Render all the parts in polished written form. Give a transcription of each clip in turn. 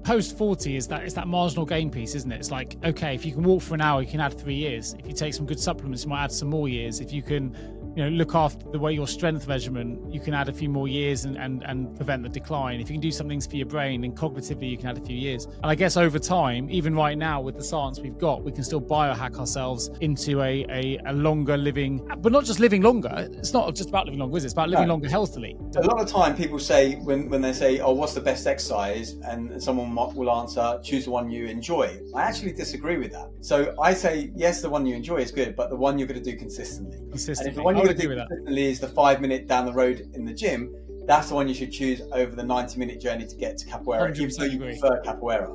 post 40 is that it's that marginal gain piece, isn't it? It's like, okay, if you can walk for an hour, you can add 3 years. If you take some good supplements, you might add some more years. If you can, look after the way your strength measurement, you can add a few more years and prevent the decline. If you can do some things for your brain, and cognitively you can add a few years. And I guess over time, even right now with the science we've got, we can still biohack ourselves into a longer living, but not just living longer. It's not just about living longer, is it? It's about living longer healthily. A lot of time people say when they say, oh, what's the best exercise? And someone will answer, choose the one you enjoy. I actually disagree with that. So I say, yes, the one you enjoy is good, but the one you're going to do consistently. And if the one you're going to do consistently is the 5 minute down the road in the gym, that's the one you should choose over the 90-minute journey to get to capoeira, even though you prefer capoeira.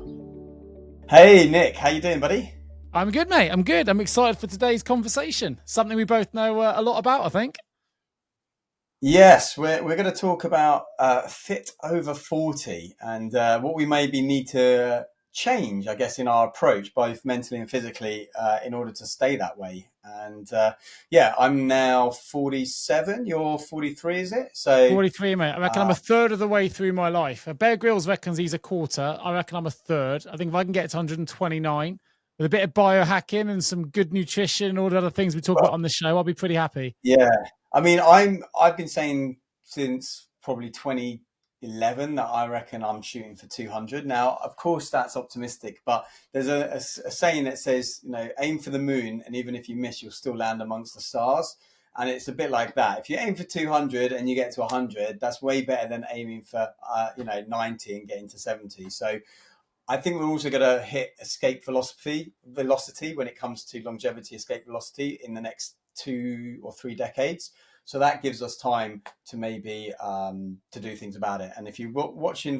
Hey, Nick, how you doing, buddy? I'm good, mate. I'm good. I'm excited for today's conversation. Something we both know a lot about, I think. Yes, we're going to talk about fit over 40 and what we maybe need to change, I guess, in our approach, both mentally and physically, in order to stay that way. And I'm now 47. You're 43, is it? So 43, mate. I reckon I'm a third of the way through my life. Bear Grylls reckons he's a quarter. I reckon I'm a third. I think if I can get to 129 with a bit of biohacking and some good nutrition and all the other things we talk about on the show, I'll be pretty happy. Yeah. I mean, I've been saying since probably 2011 that I reckon I'm shooting for 200. Now, of course, that's optimistic, but there's a saying that says, aim for the moon, and even if you miss, you'll still land amongst the stars. And it's a bit like that. If you aim for 200 and you get to 100, that's way better than aiming for 90 and getting to 70. So I think we're also going to hit escape velocity when it comes to longevity, escape velocity in the next 2 or 3 decades. So that gives us time to maybe to do things about it. And if you're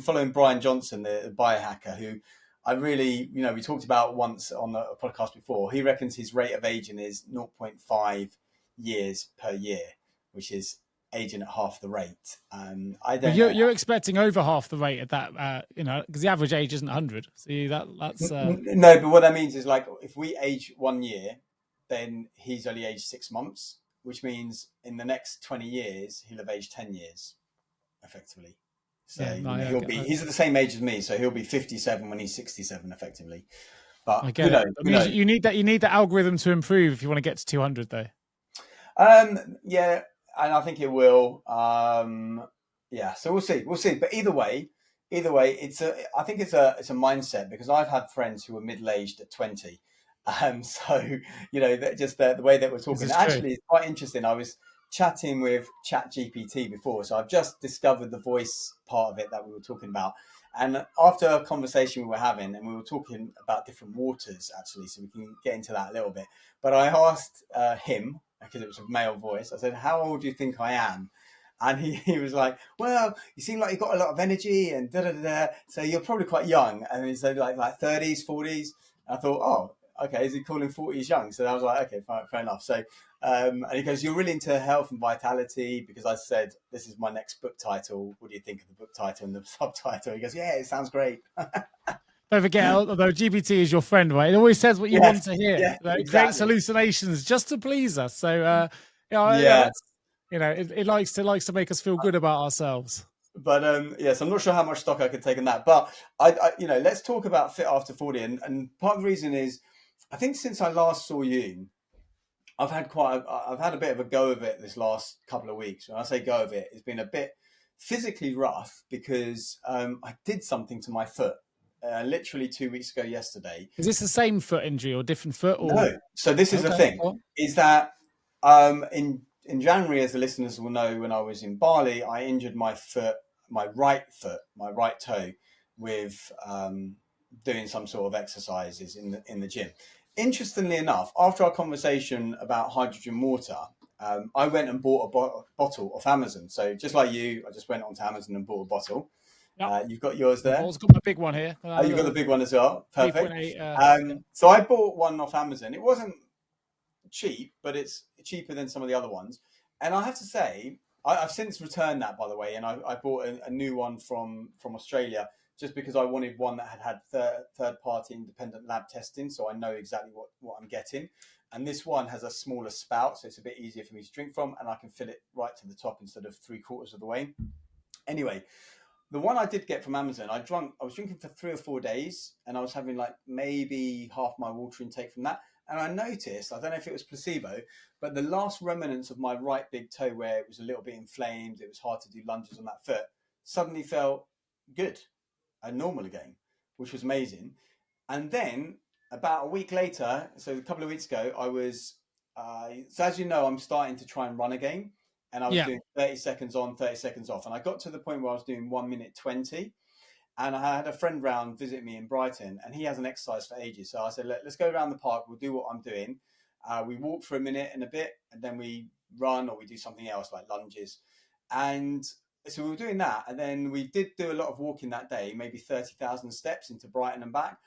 following Brian Johnson, the biohacker, who I really, we talked about once on the podcast before, he reckons his rate of aging is 0.5 years per year, which is aging at half the rate. I don't know. You're expecting over half the rate at that, because the average age isn't 100. See, that's no, but what that means is, like, if we age 1 year, then he's only aged 6 months, which means in the next 20 years, he'll have aged 10 years, effectively. So he's at the same age as me, so he'll be 57 when he's 67, effectively. But I get it. You need that algorithm to improve if you want to get to 200, though. Yeah, and I think it will. So we'll see. But either way, I think it's a mindset, because I've had friends who were middle-aged at 20. So just the way that we're talking actually is quite interesting. I was chatting with ChatGPT before, so I've just discovered the voice part of it that we were talking about. And after a conversation we were having, and we were talking about different waters, actually, so we can get into that a little bit. But I asked him, because it was a male voice, I said, how old do you think I am? And he was like, well, you seem like you've got a lot of energy and da-da-da-da, so you're probably quite young. And he said like 30s, 40s. And I thought, oh, okay, is he calling 40s young? So I was like, okay, fine, fair enough. So, and he goes, you're really into health and vitality, because I said, this is my next book title. What do you think of the book title and the subtitle? He goes, yeah, it sounds great. Don't forget, although GPT is your friend, right? It always says what you want to hear. Yeah, It exactly. creates hallucinations just to please us. So, it likes to make us feel good about ourselves. But so I'm not sure how much stock I could take on that. But I let's talk about fit after 40. And part of the reason is, I think since I last saw you, I've had a bit of a go of it this last couple of weeks. When I say go of it, it's been a bit physically rough, because I did something to my foot. Literally 2 weeks ago yesterday. Is this the same foot injury or different foot? Or... No. So this is the thing, is that in January, as the listeners will know, when I was in Bali, I injured my right toe, with doing some sort of exercises in the gym. Interestingly enough, after our conversation about hydrogen water, I went and bought a bottle off Amazon. So just like you, I just went onto Amazon and bought a bottle. Yep. You've got yours there. I've got my big one here. You've got the big one as well. Perfect. 3.8, so I bought one off Amazon. It wasn't cheap, but it's cheaper than some of the other ones. And I have to say, I've since returned that, by the way, and I bought a new one from Australia, just because I wanted one that had third-party independent lab testing, so I know exactly what I'm getting. And this one has a smaller spout, so it's a bit easier for me to drink from, and I can fill it right to the top instead of 3/4 of the way. Anyway, the one I did get from Amazon, I was drinking for 3 or 4 days, and I was having like maybe half my water intake from that. And I noticed, I don't know if it was placebo, but the last remnants of my right big toe, where it was a little bit inflamed, it was hard to do lunges on that foot, suddenly felt good and normal again, which was amazing. And then about a week later, so a couple of weeks ago, I was, so as you know, I'm starting to try and run again. And I was Yeah. doing 30 seconds on, 30 seconds off. And I got to the point where I was doing 1 minute 20. And I had a friend round visit me in Brighton, and he hasn't exercised for ages. So I said, let's go around the park. We'll do what I'm doing. We walk for a minute and a bit, and then we run or we do something else like lunges. And so we were doing that. And then we did do a lot of walking that day, maybe 30,000 steps into Brighton and back.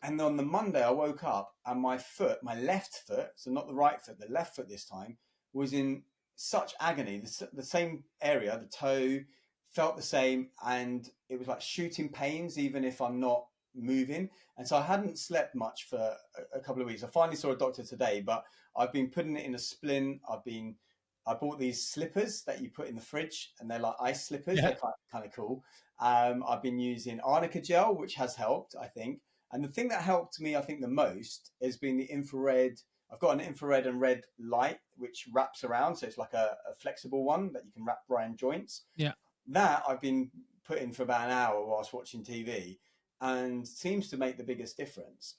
And on the Monday, I woke up and my foot, my left foot, so not the right foot, the left foot this time, was in such agony. The same area, the toe felt the same, and it was like shooting pains, even if I'm not moving. And so I hadn't slept much for a couple of weeks. I finally saw a doctor today, but I've been putting it in a splint. I bought these slippers that you put in the fridge, and they're like ice slippers. Yeah. They're kind of cool. I've been using arnica gel, which has helped, I think. And the thing that helped me, I think, the most has been the infrared. I've got an infrared and red light, which wraps around. So it's like a flexible one that you can wrap around joints. Yeah. That I've been putting for about an hour whilst watching TV, and seems to make the biggest difference.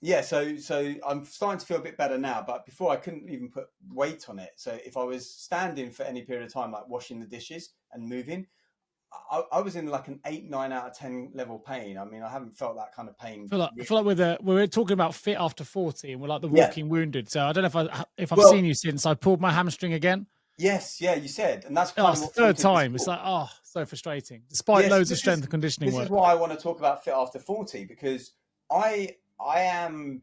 Yeah, so I'm starting to feel a bit better now. But before, I couldn't even put weight on it. So if I was standing for any period of time, like washing the dishes and moving, I was in like an 8, 9 out of 10 level pain. I mean, I haven't felt that kind of pain. I feel like we're talking about fit after 40, and we're like the Yeah. walking wounded. So I don't know if I've Well, seen you since I pulled my hamstring again. Yes, yeah, you said, and that's Oh, kind it's of the what third prompted this time. It's talk. like, so frustrating. Despite Yes, loads of strength and conditioning this work. is why I want to talk about fit after 40, because I am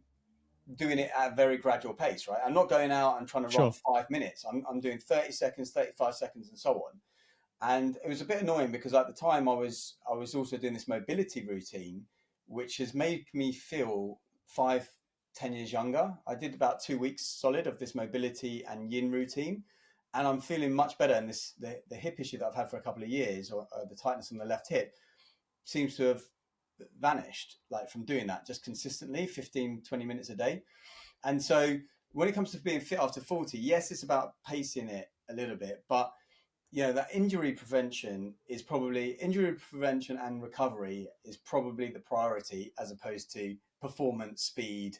doing it at a very gradual pace, right? I'm not going out and trying to run Sure. 5 minutes. I'm doing 30 seconds, 35 seconds, and so on. And it was a bit annoying because at the time I was also doing this mobility routine, which has made me feel 5, 10 years younger. I did about 2 weeks solid of this mobility and yin routine, and I'm feeling much better. And the hip issue that I've had for a couple of years, or the tightness in the left hip, seems to have vanished, like from doing that just consistently 15, 20 minutes a day. And so when it comes to being fit after 40, yes, it's about pacing it a little bit, but that injury prevention and recovery is probably the priority, as opposed to performance, speed,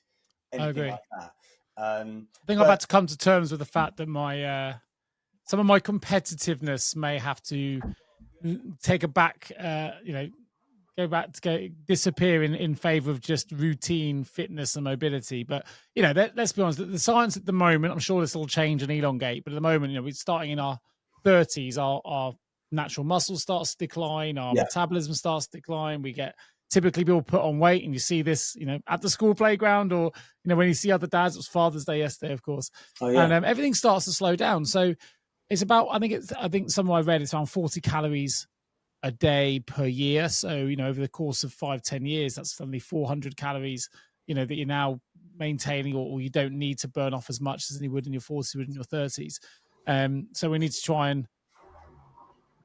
I anything agree. like that. I think I've had to come to terms with the fact that my some of my competitiveness may have to take a back, disappear in favor of just routine fitness and mobility. But let's be honest, the science at the moment, I'm sure this will change and elongate, but at the moment, we're starting in our 30s, our natural muscle starts to decline, our metabolism starts to decline. We get typically people put on weight, and you see this, at the school playground, or when you see other dads. It was Father's Day yesterday, of course. Oh, yeah. And everything starts to slow down. So it's about, I think somewhere I read, it's around 40 calories a day per year. So, over the course of 5-10 years, that's suddenly 400 calories, that you're now maintaining, or you don't need to burn off as much as you would in your 40s, would in your 30s. So we need to try and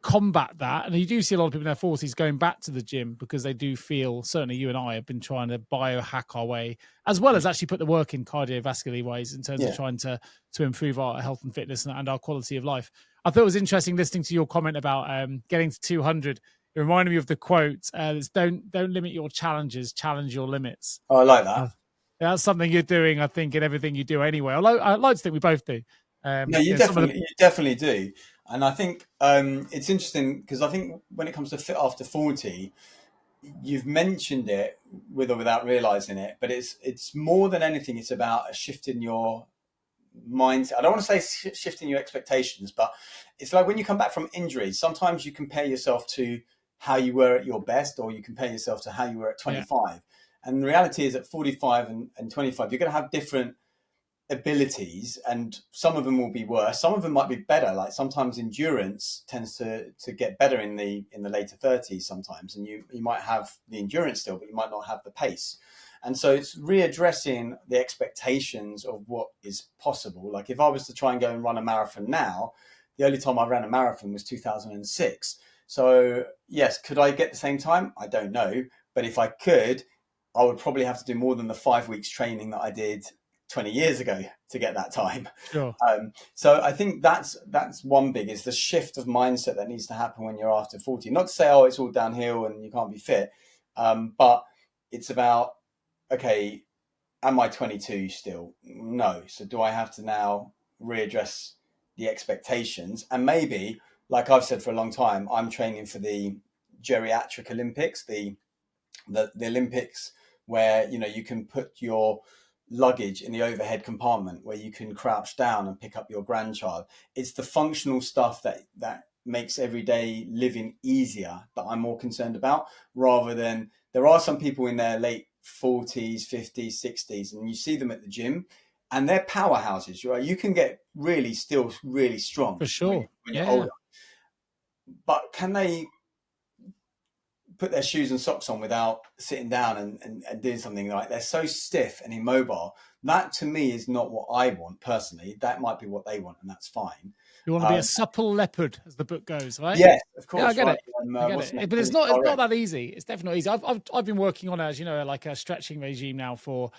combat that. And you do see a lot of people in their 40s going back to the gym because they do feel, certainly you and I have been trying to biohack our way, as well as actually put the work in cardiovascular ways in terms of trying to improve our health and fitness and our quality of life. I thought it was interesting listening to your comment about getting to 200. It reminded me of the quote, that's don't limit your challenges, challenge your limits. Oh, I like that. That's something you're doing, I think, in everything you do anyway. I like to think we both do. No, you definitely do. And I think it's interesting because I think when it comes to fit after 40, you've mentioned it with or without realizing it, but it's more than anything, it's about a shift in your mindset. I don't want to say shifting your expectations, but it's like when you come back from injuries, sometimes you compare yourself to how you were at your best, or you compare yourself to how you were at 25. Yeah. And the reality is at 45 and 25, you're going to have different abilities, and some of them will be worse, some of them might be better. Like sometimes endurance tends to get better in the later 30s sometimes, and you might have the endurance still, but you might not have the pace. And so it's readdressing the expectations of what is possible. Like if I was to try and go and run a marathon now, the only time I ran a marathon was 2006. So yes, could I get the same time? I don't know. But if I could, I would probably have to do more than the 5 weeks training that I did 20 years ago to get that time. Sure. So I think that's one big, is the shift of mindset that needs to happen when you're after 40. Not to say, oh, it's all downhill and you can't be fit, but it's about, okay, am I 22 still? No. So do I have to now readdress the expectations? And maybe, like I've said for a long time, I'm training for the geriatric Olympics, the Olympics where, you know, you can put your luggage in the overhead compartment, where you can crouch down and pick up your grandchild. It's the functional stuff that makes everyday living easier that I'm more concerned about, rather than, there are some people in their late 40s, 50s, 60s, and you see them at the gym and they're powerhouses, right? You can get still really strong For sure. when you're Yeah. older, but can they put their shoes and socks on without sitting down and doing something? Like, they're so stiff and immobile. That to me is not what I want personally. That might be what they want, and that's fine. You want to be a supple leopard, as the book goes, right? Yes, of course. Yeah, I get right. it. I get it. But it's not that easy. It's definitely not easy. I've been working on, as you know, like a stretching regime now for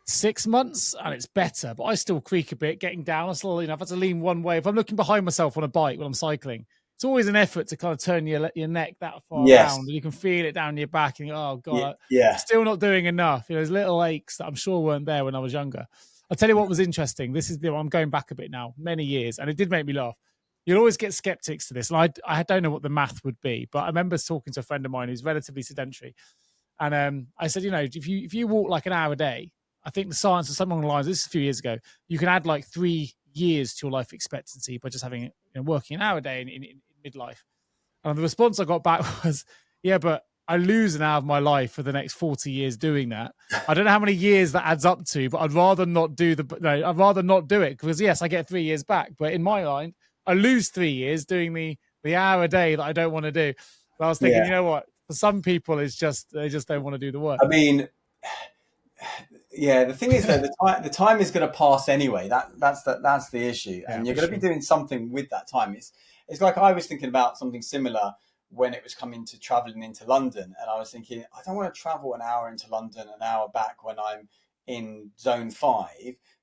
6 months, and it's better. But I still creak a bit getting down. I still, I've had to lean one way. If I'm looking behind myself on a bike when I'm cycling, it's always an effort to kind of turn your neck that far around, and you can feel it down your back. And you go, oh god, I'm still not doing enough. There's little aches that I'm sure weren't there when I was younger. I'll tell you what was interesting. I'm going back a bit now, many years, and it did make me laugh. You'll always get skeptics to this, and I don't know what the math would be, but I remember talking to a friend of mine who's relatively sedentary, and I said, if you walk like an hour a day, I think the science of something along the lines, this is a few years ago, you can add like 3 years to your life expectancy by just having working an hour a day in midlife. And the response I got back was, yeah, but I lose an hour of my life for the next 40 years doing that. I don't know how many years that adds up to, but I'd rather not do it, because yes, I get 3 years back. But in my mind, I lose 3 years doing the hour a day that I don't want to do. But I was thinking, you know what? For some people, they just don't want to do the work. I mean, yeah, the thing is though, the time is going to pass anyway. That's the issue, and you're going to be doing something with that time. It's like, I was thinking about something similar when it was coming to traveling into London, and I was thinking, I don't want to travel an hour into London, an hour back when I'm in zone 5,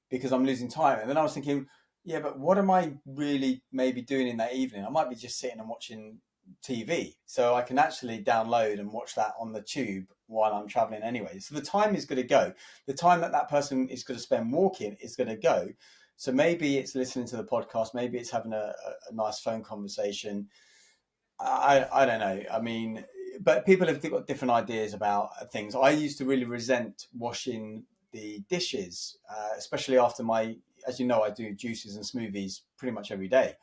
because I'm losing time. And then I was thinking, yeah, but what am I really maybe doing in that evening? I might be just sitting and watching TV, so I can actually download and watch that on the tube while I'm traveling anyway. So the time is going to go. The time that person is going to spend walking is going to go. So maybe it's listening to the podcast, maybe it's having a nice phone conversation. I don't know. I mean, but people have got different ideas about things. I used to really resent washing the dishes, especially after as you know, I do juices and smoothies pretty much every day.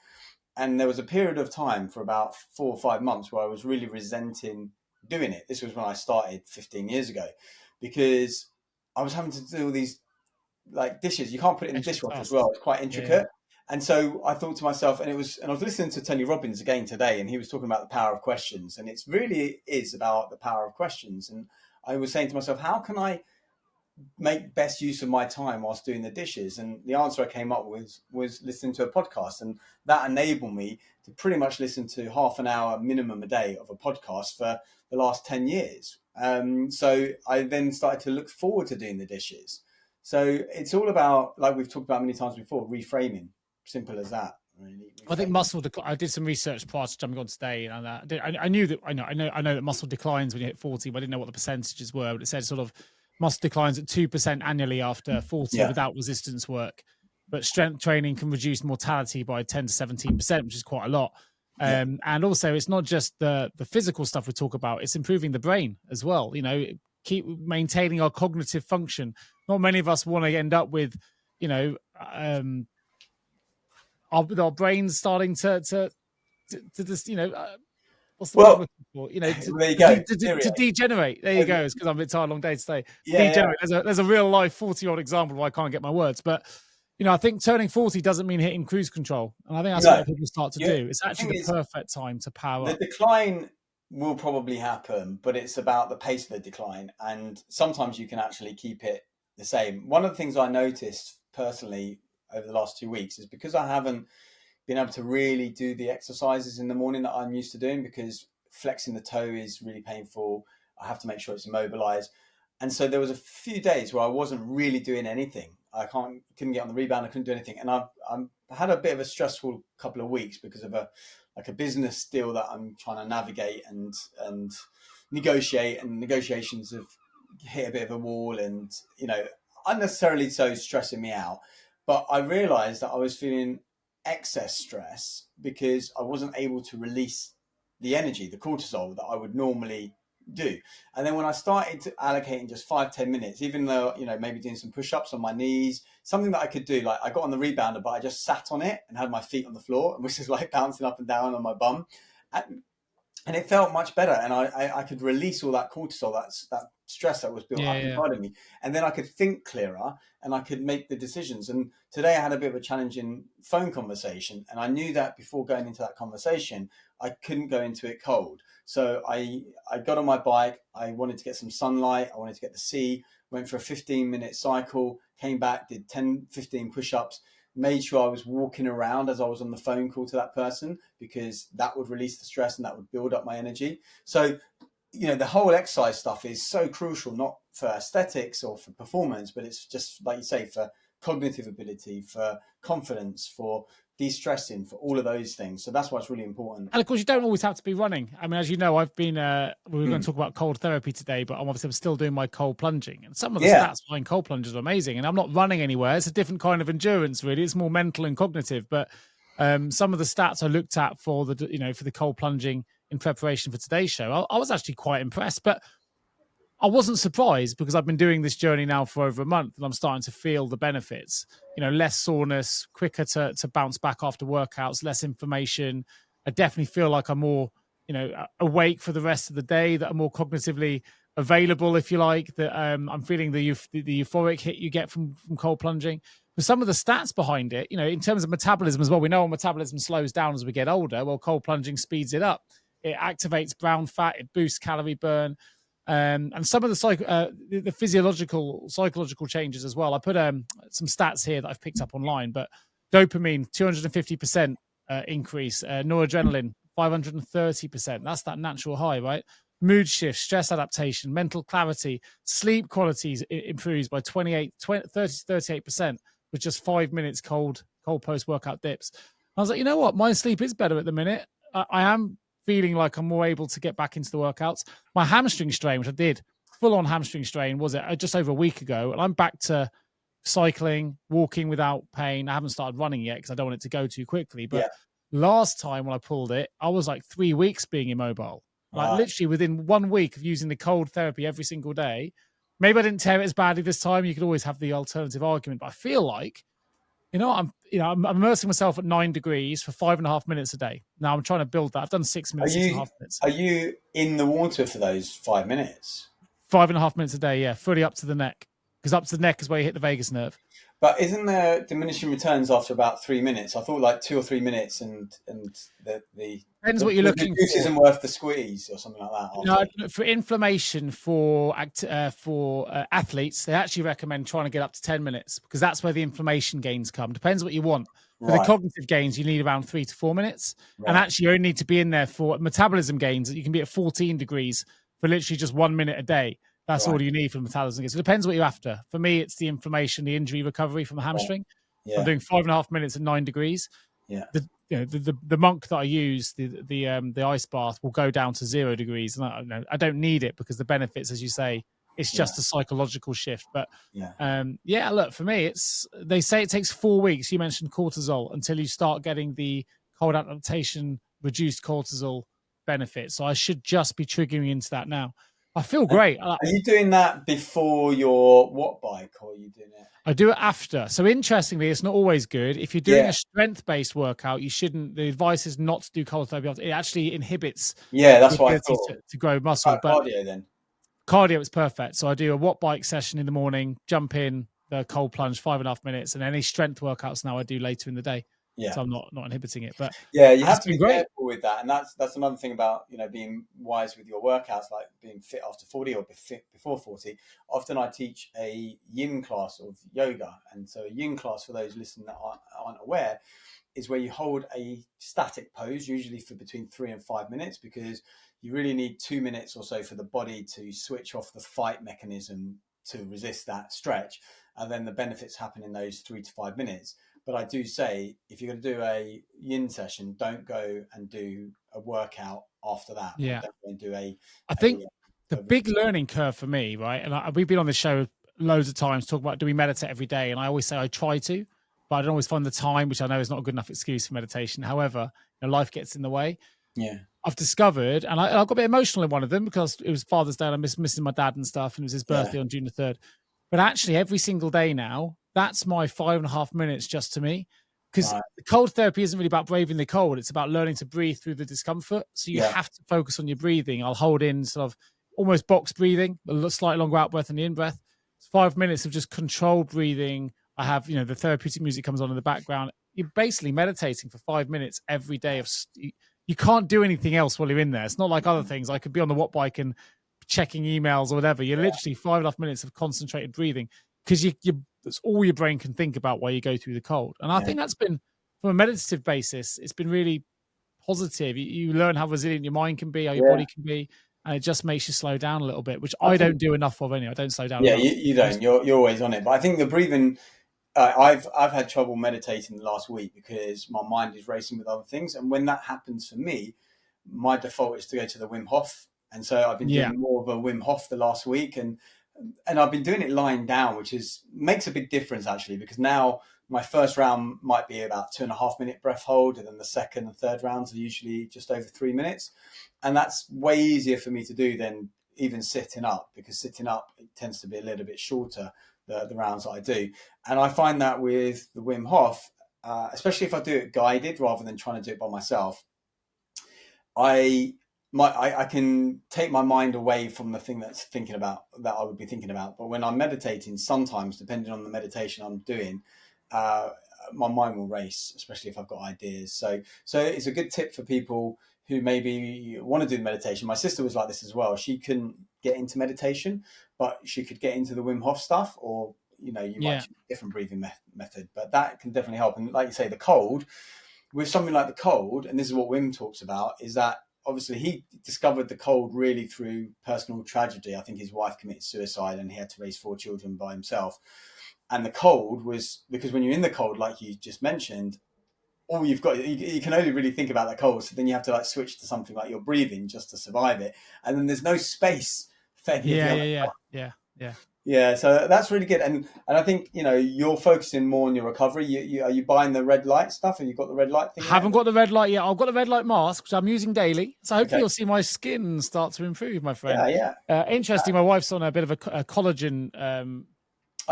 And there was a period of time for about 4 or 5 months where I was really resenting doing it. This was when I started 15 years ago, because I was having to do all these like dishes. You can't put it in the dishwasher as well. It's quite intricate. Yeah. And so I thought to myself, and I was listening to Tony Robbins again today, and he was talking about the power of questions. And it's really is about the power of questions. And I was saying to myself, how can I make best use of my time whilst doing the dishes? And the answer I came up with was listening to a podcast, and that enabled me to pretty much listen to half an hour minimum a day of a podcast for the last 10 years. So I then started to look forward to doing the dishes. So it's all about, like we've talked about many times before, reframing. Simple as that. Really. I think muscle decline. I did some research prior to jumping on today, and I know that muscle declines when you hit 40, but I didn't know what the percentages were. But it said sort of muscle declines at 2% annually after 40 without resistance work. But strength training can reduce mortality by 10 to 17%, which is quite a lot. And also, it's not just the physical stuff we talk about; it's improving the brain as well. Keep maintaining our cognitive function. Not many of us want to end up with, our brains starting to just, what's the word I'm looking for? There you go. To degenerate. There you go. It's because I'm a bit tired, long day today. Degenerate. There's a real life 40-year-old example where I can't get my words, but I think turning 40 doesn't mean hitting cruise control, and I think that's what people start to do. It's actually the perfect time to power up. The decline will probably happen, but it's about the pace of the decline, and sometimes you can actually keep it the same. One of the things I noticed personally over the last 2 weeks is because I haven't being able to really do the exercises in the morning that I'm used to doing, because flexing the toe is really painful. I have to make sure it's immobilized. And so there was a few days where I wasn't really doing anything. I couldn't get on the rebound. I couldn't do anything. And I had a bit of a stressful couple of weeks because of a business deal that I'm trying to navigate and negotiate, and negotiations have hit a bit of a wall, and, unnecessarily so stressing me out. But I realized that I was feeling excess stress because I wasn't able to release the energy, the cortisol that I would normally do. And then when I started to allocating just 5-10 minutes, even though, maybe doing some push-ups on my knees, something that I could do, like I got on the rebounder, but I just sat on it and had my feet on the floor, which is like bouncing up and down on my bum. And it felt much better, and I could release all that cortisol, that stress that was built up inside of me, and then I could think clearer and I could make the decisions. And today I had a bit of a challenging phone conversation, and I knew that before going into that conversation, I couldn't go into it cold. So I got on my bike. I wanted to get some sunlight. I wanted to get the sea. Went for a 15-minute cycle. Came back, did 10-15 push-ups. Made sure I was walking around as I was on the phone call to that person, because that would release the stress and that would build up my energy. So, the whole exercise stuff is so crucial, not for aesthetics or for performance, but it's just, like you say, for cognitive ability, for confidence, for de-stressing, for all of those things. So that's why it's really important. And of course, you don't always have to be running. I mean, as you know, I've been, we were going to talk about cold therapy today, but I'm still doing my cold plunging. And some of the stats behind cold plungers are amazing. And I'm not running anywhere. It's a different kind of endurance, really. It's more mental and cognitive. But some of the stats I looked at for the cold plunging in preparation for today's show, I was actually quite impressed. But I wasn't surprised, because I've been doing this journey now for over a month, and I'm starting to feel the benefits. Less soreness, quicker to bounce back after workouts, less inflammation. I definitely feel like I'm more, awake for the rest of the day, that I'm more cognitively available, if you like, that I'm feeling the euphoric hit you get from cold plunging. But some of the stats behind it, in terms of metabolism as well, we know our metabolism slows down as we get older. Well, cold plunging speeds it up. It activates brown fat. It boosts calorie burn. And some of the physiological, psychological changes as well. I put some stats here that I've picked up online, but dopamine, 250% increase, noradrenaline, 530%. That's that natural high, right? Mood shift, stress adaptation, mental clarity, sleep qualities improves by 30 to 38% with just 5 minutes cold post-workout dips. I was like, you know what? My sleep is better at the minute. I am feeling like I'm more able to get back into the workouts. My hamstring strain, which I did, full-on hamstring strain, was it just over a week ago, and I'm back to cycling, walking without pain. I haven't started running yet because I don't want it to go too quickly. But last time when I pulled it, I was like 3 weeks being immobile. Like literally within 1 week of using the cold therapy every single day. Maybe I didn't tear it as badly this time. You could always have the alternative argument, but I feel like, I'm immersing myself at 9 degrees for 5.5 minutes a day. Now I'm trying to build that. I've done 6 minutes, 6.5 minutes. Are you in the water for those 5 minutes? 5.5 minutes a day, yeah, fully up to the neck. Because up to the neck is where you hit the vagus nerve. But isn't there diminishing returns after about 3 minutes? I thought like 2 or 3 minutes, and the depends what you're looking for. Juice isn't worth the squeeze, or something like that. No, for inflammation for athletes, they actually recommend trying to get up to 10 minutes, because that's where the inflammation gains come. Depends what you want. For the cognitive gains, you need around 3 to 4 minutes. And actually, you only need to be in there for metabolism gains. You can be at 14 degrees for literally just 1 minute a day. That's all you need for metabolism gains. So it depends what you're after. For me, it's the inflammation, the injury recovery from the hamstring. I'm doing 5.5 minutes at 9 degrees. The monk that I use, the ice bath, will go down to 0 degrees, and I don't need it, because the benefits, as you say, it's just a psychological shift. But look, for me, they say it takes 4 weeks. You mentioned cortisol, until you start getting the cold adaptation, reduced cortisol benefit. So I should just be triggering into that now. I feel great. Are you doing that before your watt bike, or are you doing it? I do it after. So interestingly, it's not always good. If you're doing a strength-based workout, you shouldn't. The advice is not to do cold therapy. It actually inhibits. That's why I thought to grow muscle. But cardio then. Cardio is perfect. So I do a watt bike session in the morning, jump in the cold plunge, 5.5 minutes, and any strength workouts now I do later in the day. So I'm not inhibiting it. But you have to be careful with that, and that's another thing about being wise with your workouts, like being fit after 40 or fit before 40. Often I teach a yin class of yoga, and so a yin class, for those listening that aren't aware, is where you hold a static pose, usually for between 3 and 5 minutes, because you really need 2 minutes or so for the body to switch off the fight mechanism to resist that stretch. And then the benefits happen in those 3 to 5 minutes. But I do say, if you're going to do a yin session, don't go and do a workout after that. Yeah. Don't go and do I think the big learning curve for me, right? And we've been on this show loads of times talking about, do we meditate every day? And I always say I try to, but I don't always find the time, which I know is not a good enough excuse for meditation. However, life gets in the way. Yeah. I've discovered, and I got a bit emotional in one of them because it was Father's Day and I missing my dad and stuff, and it was his birthday on June the 3rd. But actually, every single day now, that's my 5.5 minutes just to me. Because the cold therapy isn't really about braving the cold. It's about learning to breathe through the discomfort. So you have to focus on your breathing. I'll hold in sort of almost box breathing, a slightly longer out breath than the in breath. It's 5 minutes of just controlled breathing. I have, the therapeutic music comes on in the background. You're basically meditating for 5 minutes every day. You can't do anything else while you're in there. It's not like other things. I could be on the watt bike and checking emails or whatever. You're literally 5.5 minutes of concentrated breathing because that's all your brain can think about while you go through the cold. And I think that's been, from a meditative basis, it's been really positive. You learn how resilient your mind can be, how your body can be, and it just makes you slow down a little bit, which I don't do enough of anyway. I don't slow down enough. You don't. You're always on it. But I think the breathing, I've had trouble meditating the last week because my mind is racing with other things. And when that happens for me, my default is to go to the Wim Hof. And so I've been doing more of a Wim Hof the last week. And I've been doing it lying down, which makes a big difference, actually, because now my first round might be about 2.5 minute breath hold. And then the second and third rounds are usually just over 3 minutes. And that's way easier for me to do than even sitting up, because sitting up, it tends to be a little bit shorter, the rounds that I do. And I find that with the Wim Hof, especially if I do it guided rather than trying to do it by myself, I can take my mind away from the thing that I would be thinking about. But when I'm meditating, sometimes, depending on the meditation I'm doing, my mind will race, especially if I've got ideas. So it's a good tip for people who maybe want to do meditation. My sister was like this as well. She couldn't get into meditation, but she could get into the Wim Hof stuff, or you might choose a different breathing method. But that can definitely help. And like you say, the cold, with something like the cold, and this is what Wim talks about, is that obviously he discovered the cold really through personal tragedy. I think his wife committed suicide and he had to raise 4 children by himself. And the cold was because when you're in the cold, like you just mentioned, all you've got, you can only really think about that cold. So then you have to like switch to something like your breathing just to survive it. And then there's no space for anything. Yeah. So that's really good. And I think, you're focusing more on your recovery. Are you buying the red light stuff? Have you got the red light thing? Haven't got the red light yet. I've got the red light mask, which I'm using daily. So hopefully you'll see my skin start to improve, my friend. Yeah. Interesting. My wife's on a bit of a collagen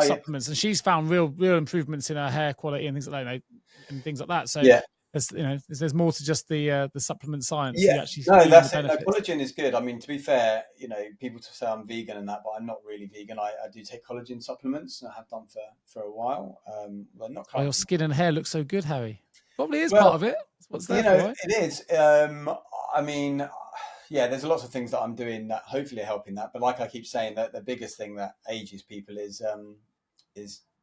supplements, and she's found real improvements in her hair quality and things like that, and things like that. So there's more to just the supplement science. Yeah, no, that's it. No, collagen is good. I mean, to be fair, people say I'm vegan and that, but I'm not really vegan. I do take collagen supplements, and I have done for a while. But not. Oh, your skin and hair look so good, Harry. Probably is part of it. That's what's there for, right? It is. I mean, there's lots of things that I'm doing that hopefully are helping that. But like I keep saying, that the biggest thing that ages people is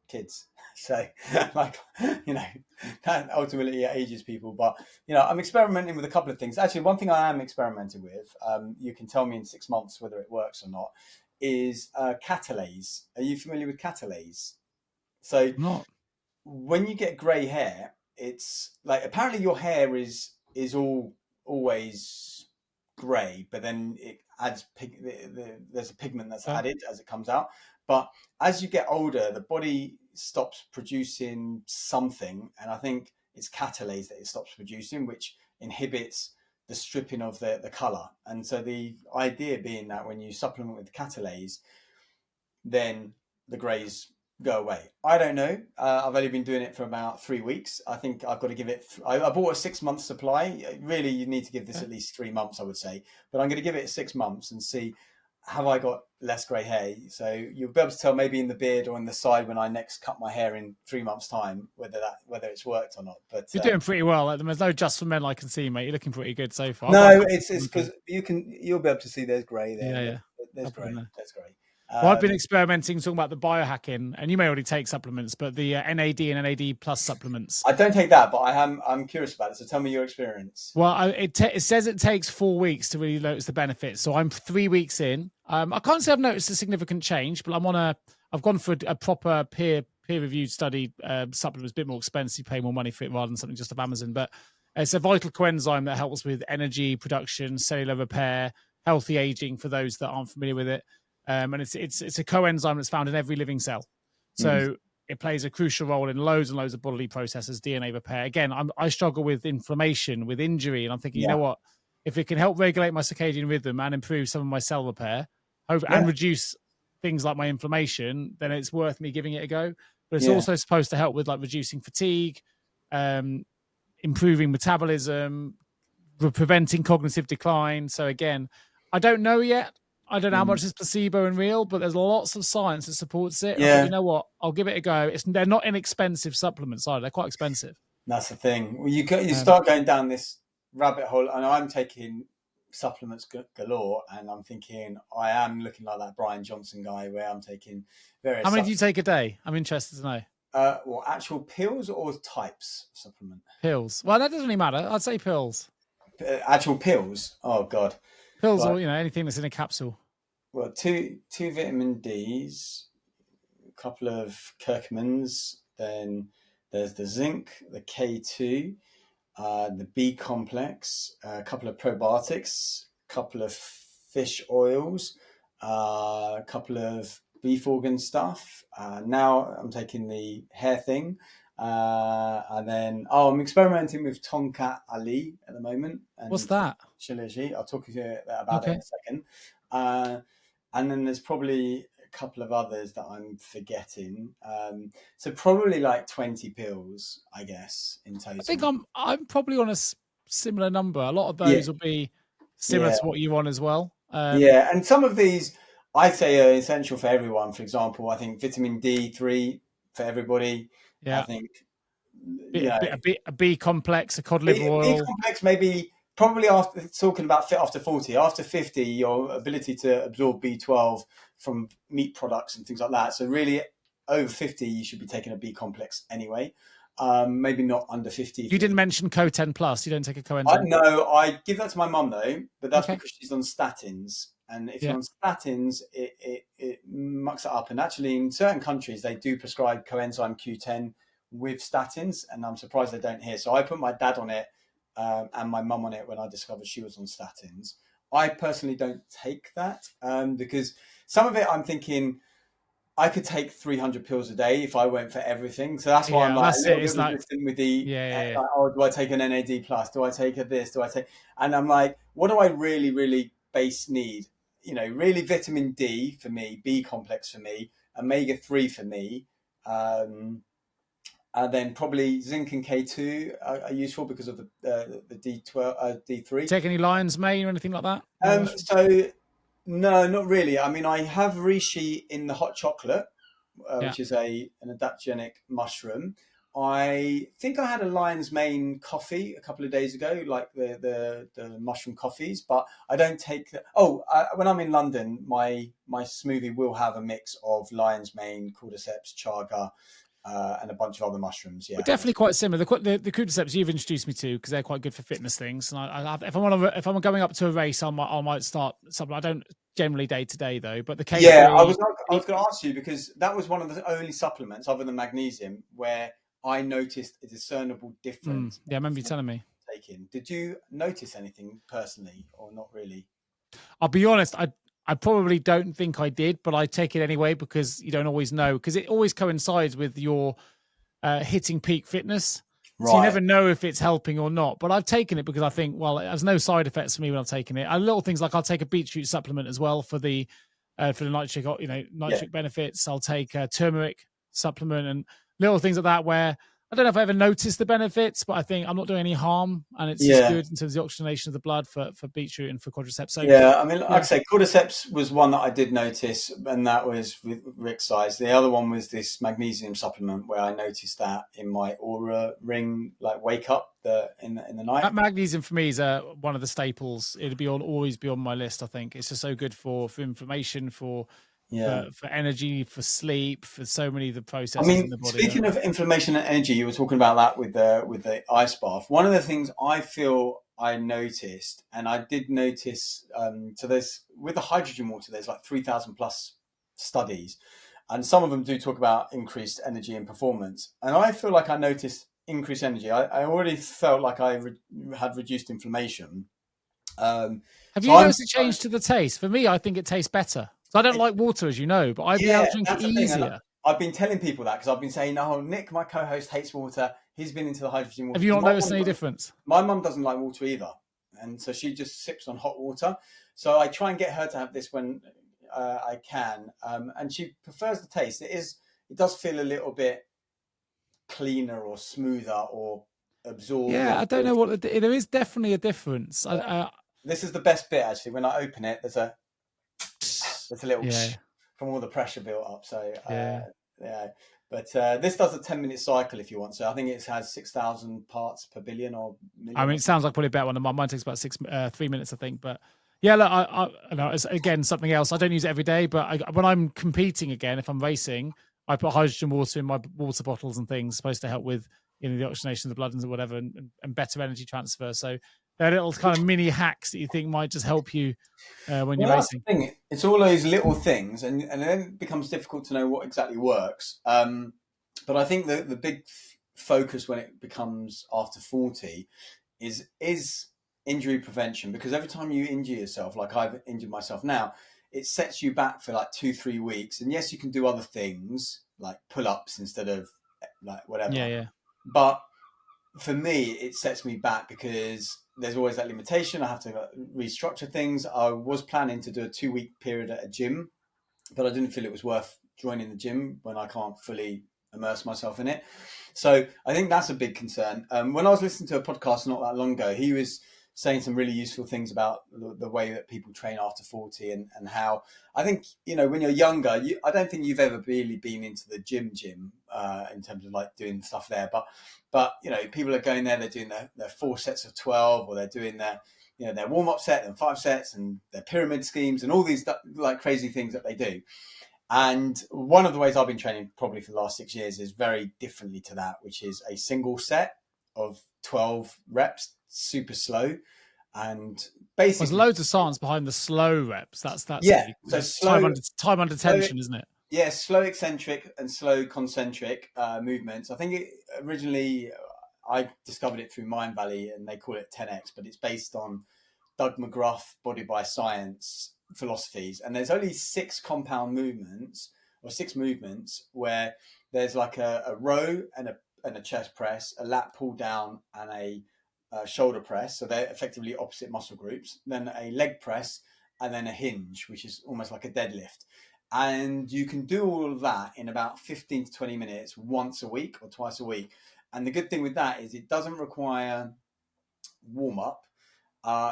kids. So that ultimately ages people. But I'm experimenting with a couple of things. Actually, one thing I am experimenting with, you can tell me in 6 months whether it works or not, is catalase. Are you familiar with catalase? So when you get grey hair, it's like, apparently your hair is always grey, but then it adds there's a pigment that's added as it comes out. But as you get older, the body stops producing something, and I think it's catalase that it stops producing, which inhibits the stripping of the colour. And so the idea being that when you supplement with catalase, then the greys go away. I don't know. I've only been doing it for about 3 weeks. I think I've got to give it. I bought a 6 month supply. Really, you need to give this at least 3 months, I would say. But I'm going to give it 6 months and see, have I got less grey hair? So you'll be able to tell maybe in the beard or in the side when I next cut my hair in 3 months' time whether it's worked or not. But you're doing pretty well. There's no Just for Men I can see, mate. You're looking pretty good so far. No, it's because you'll be able to see there's grey there. Yeah. There's grey. That's grey. Well, I've been experimenting, talking about the biohacking, and you may already take supplements, but the NAD and NAD plus supplements. I don't take that, but I'm curious about it. So tell me your experience. Well, it says it takes 4 weeks to really notice the benefits. So I'm 3 weeks in. I can't say I've noticed a significant change, but I've gone for a proper peer reviewed study. Supplements a bit more expensive, you pay more money for it rather than something just off Amazon. But it's a vital coenzyme that helps with energy production, cellular repair, healthy aging for those that aren't familiar with it. And it's a coenzyme that's found in every living cell. So it plays a crucial role in loads and loads of bodily processes, DNA repair. Again, I struggle with inflammation, with injury, and I'm thinking, you know what? If it can help regulate my circadian rhythm and improve some of my cell repair, and reduce things like my inflammation, then it's worth me giving it a go. But it's also supposed to help with like reducing fatigue, improving metabolism, preventing cognitive decline. So again, I don't know yet. I don't know how much is placebo and real, but there's lots of science that supports it. I thought, you know what? I'll give it a go. They're not inexpensive supplements either. They're quite expensive. That's the thing. Well, you start going down this rabbit hole, and I'm taking supplements galore, and I'm thinking I am looking like that Brian Johnson guy where I'm taking various. How many do you take a day? I'm interested to know. Well, actual pills or types of supplement? Pills. Well, that doesn't really matter. I'd say pills. Actual pills. Oh God. Pills, or anything that's in a capsule. Well, two vitamin Ds, a couple of curcumins, then there's the zinc, the K2, the B complex, a couple of probiotics, a couple of fish oils, a couple of beef organ stuff. Now I'm taking the hair thing. And then, I'm experimenting with Tonkat Ali at the moment. And what's that? Shilajit. I'll talk to you about it in a second. And then there's probably a couple of others that I'm forgetting. So probably like 20 pills, I guess, in total. I think I'm probably on a similar number. A lot of those will be similar to what you want as well. And some of these I say are essential for everyone. For example, I think vitamin D3 for everybody. Yeah. I think a B complex, a cod liver oil. B complex maybe probably after talking about fit after 40. After 50, your ability to absorb B12 from meat products and things like that. So really over 50, you should be taking a B complex anyway. Maybe not under 50. You didn't mention Co10 Plus. You don't take a coenzyme? No, I give that to my mum though, but that's because she's on statins. And if you're on statins, it mucks it up. And actually, in certain countries, they do prescribe coenzyme Q10 with statins, and I'm surprised they don't here. So I put my dad on it and my mum on it when I discovered she was on statins. I personally don't take that because some of it I'm thinking I could take 300 pills a day if I went for everything. So that's why I'm like a little bit resistant with the, like, do I take an NAD plus? Do I take this? Do I take, and I'm like, what do I really, really base need? Really vitamin D for me, B complex for me, omega-3 for me. And then probably zinc and K2 are useful because of the D12, D3. Take any lion's mane or anything like that? So no, not really. I mean, I have reishi in the hot chocolate, which is an adaptogenic mushroom. I think I had a lion's mane coffee a couple of days ago, like the mushroom coffees, but I don't take that. When I'm in London, my smoothie will have a mix of lion's mane, cordyceps, chaga, and a bunch of other mushrooms. Yeah, but definitely quite similar. The cordyceps you've introduced me to because they're quite good for fitness things. And if I'm going up to a race, I might start something. I don't generally day to day though. But the K3, I was going to ask you because that was one of the only supplements other than magnesium where I noticed a discernible difference. I remember you telling me. Did you notice anything personally or not really? I'll be honest. I probably don't think I did, but I take it anyway because you don't always know because it always coincides with your hitting peak fitness. Right. So you never know if it's helping or not. But I've taken it because I think, well, there's no side effects for me when I've taken it. Little things like I'll take a beetroot supplement as well for the nitric, nitric benefits. I'll take a turmeric supplement and little things like that where I don't know if I ever noticed the benefits, but I think I'm not doing any harm, and it's just good in terms of the oxygenation of the blood for beetroot and for cordyceps. So I mean, like I say, cordyceps was one that I did notice, and that was with Rick's size. The other one was this magnesium supplement where I noticed that in my aura ring, like wake up in the night. That magnesium for me is one of the staples. It'd always be on my list. I think it's just so good for inflammation, for Yeah. for energy, for sleep, for so many of the I processes in mean, the body, don't speaking they? of inflammation and energy, you were talking about that with the ice bath. One of the things I feel I noticed, and I did notice, so there's with the hydrogen water, there's like 3,000 plus studies, and some of them do talk about increased energy and performance. And I feel like I noticed increased energy. I already felt like had reduced inflammation. Have So you I'm noticed a change to the taste? For me, I think it tastes better. So I don't like water, as you know, but I'd be able Yeah, to drink it that's the thing. And easier. I've been telling people that because I've been saying, "Oh, Nick, my co-host, hates water. He's been into the hydrogen water." Have you Because not noticed any difference? my mum doesn't like water either, and so she just sips on hot water. So I try and get her to have this when I can, and she prefers the taste. It does feel a little bit cleaner or smoother or absorb Yeah, or I don't know filter. what there is definitely a difference. Yeah. This is the best bit actually. When I open it, there's a little Yeah, from all the pressure built up. So yeah. yeah, but this does a 10-minute cycle if you want. So I think it has 6,000 parts per billion or I million mean, or it something. sounds like probably a better one. Mine takes about 3 minutes, I think. But yeah, look, I know it's again something else. I don't use it every day, but when I'm competing again, if I'm racing, I put hydrogen water in my water bottles and things, supposed to help with the oxygenation of the blood and whatever, and better energy transfer. So they're little kind of mini hacks that you think might just help you when you're Well, that's racing. the thing. It's all those little things, and then it becomes difficult to know what exactly works. But I think the big focus when it becomes after 40 is injury prevention, because every time you injure yourself, like I've injured myself now, it sets you back for like 2-3 weeks. And yes, you can do other things like pull-ups instead of like Yeah, whatever, yeah. but for me, it sets me back because there's always that limitation. I have to restructure things. I was planning to do a 2-week period at a gym, but I didn't feel it was worth joining the gym when I can't fully immerse myself in it. So I think that's a big concern. When I was listening to a podcast not that long ago, he was saying some really useful things about the way that people train after 40 and how I think, when you're younger, I don't think you've ever really been into the gym in terms of like doing stuff there. But people are going there, they're doing their 4 sets of 12, or they're doing their warm-up set and 5 sets and their pyramid schemes and all these like crazy things that they do. And one of the ways I've been training probably for the last 6 years is very differently to that, which is a single set of 12 reps, super slow. And There's basically, loads of science behind the slow reps. That's yeah, really so that's time under slow, tension, isn't it? yeah, slow eccentric and slow concentric movements. I think originally I discovered it through Mind Valley, and they call it 10x, but it's based on Doug McGruff Body by Science philosophies. And there's only 6 movements where there's like a row and a chest press, a lat pull down, and a shoulder press. So they're effectively opposite muscle groups. Then a leg press, and then a hinge, which is almost like a deadlift. And you can do all of that in about 15 to 20 minutes once a week or twice a week. And the good thing with that is it doesn't require warm up.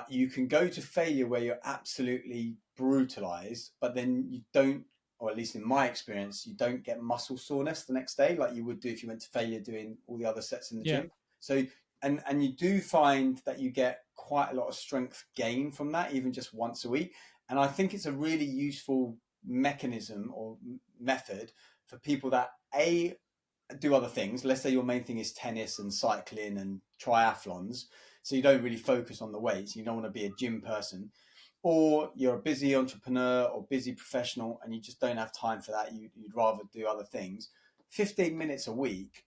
You can go to failure where you're absolutely brutalized, but then you don't, or at least in my experience, you don't get muscle soreness the next day like you would do if you went to failure doing all the other sets in the Yeah. gym. So, and you do find that you get quite a lot of strength gain from that, even just once a week. And I think it's a really useful mechanism or method for people that do other things. Let's say your main thing is tennis and cycling and triathlons, so you don't really focus on the weights. You don't want to be a gym person, or you're a busy entrepreneur or busy professional and you just don't have time for that. You'd rather do other things. 15 minutes a week,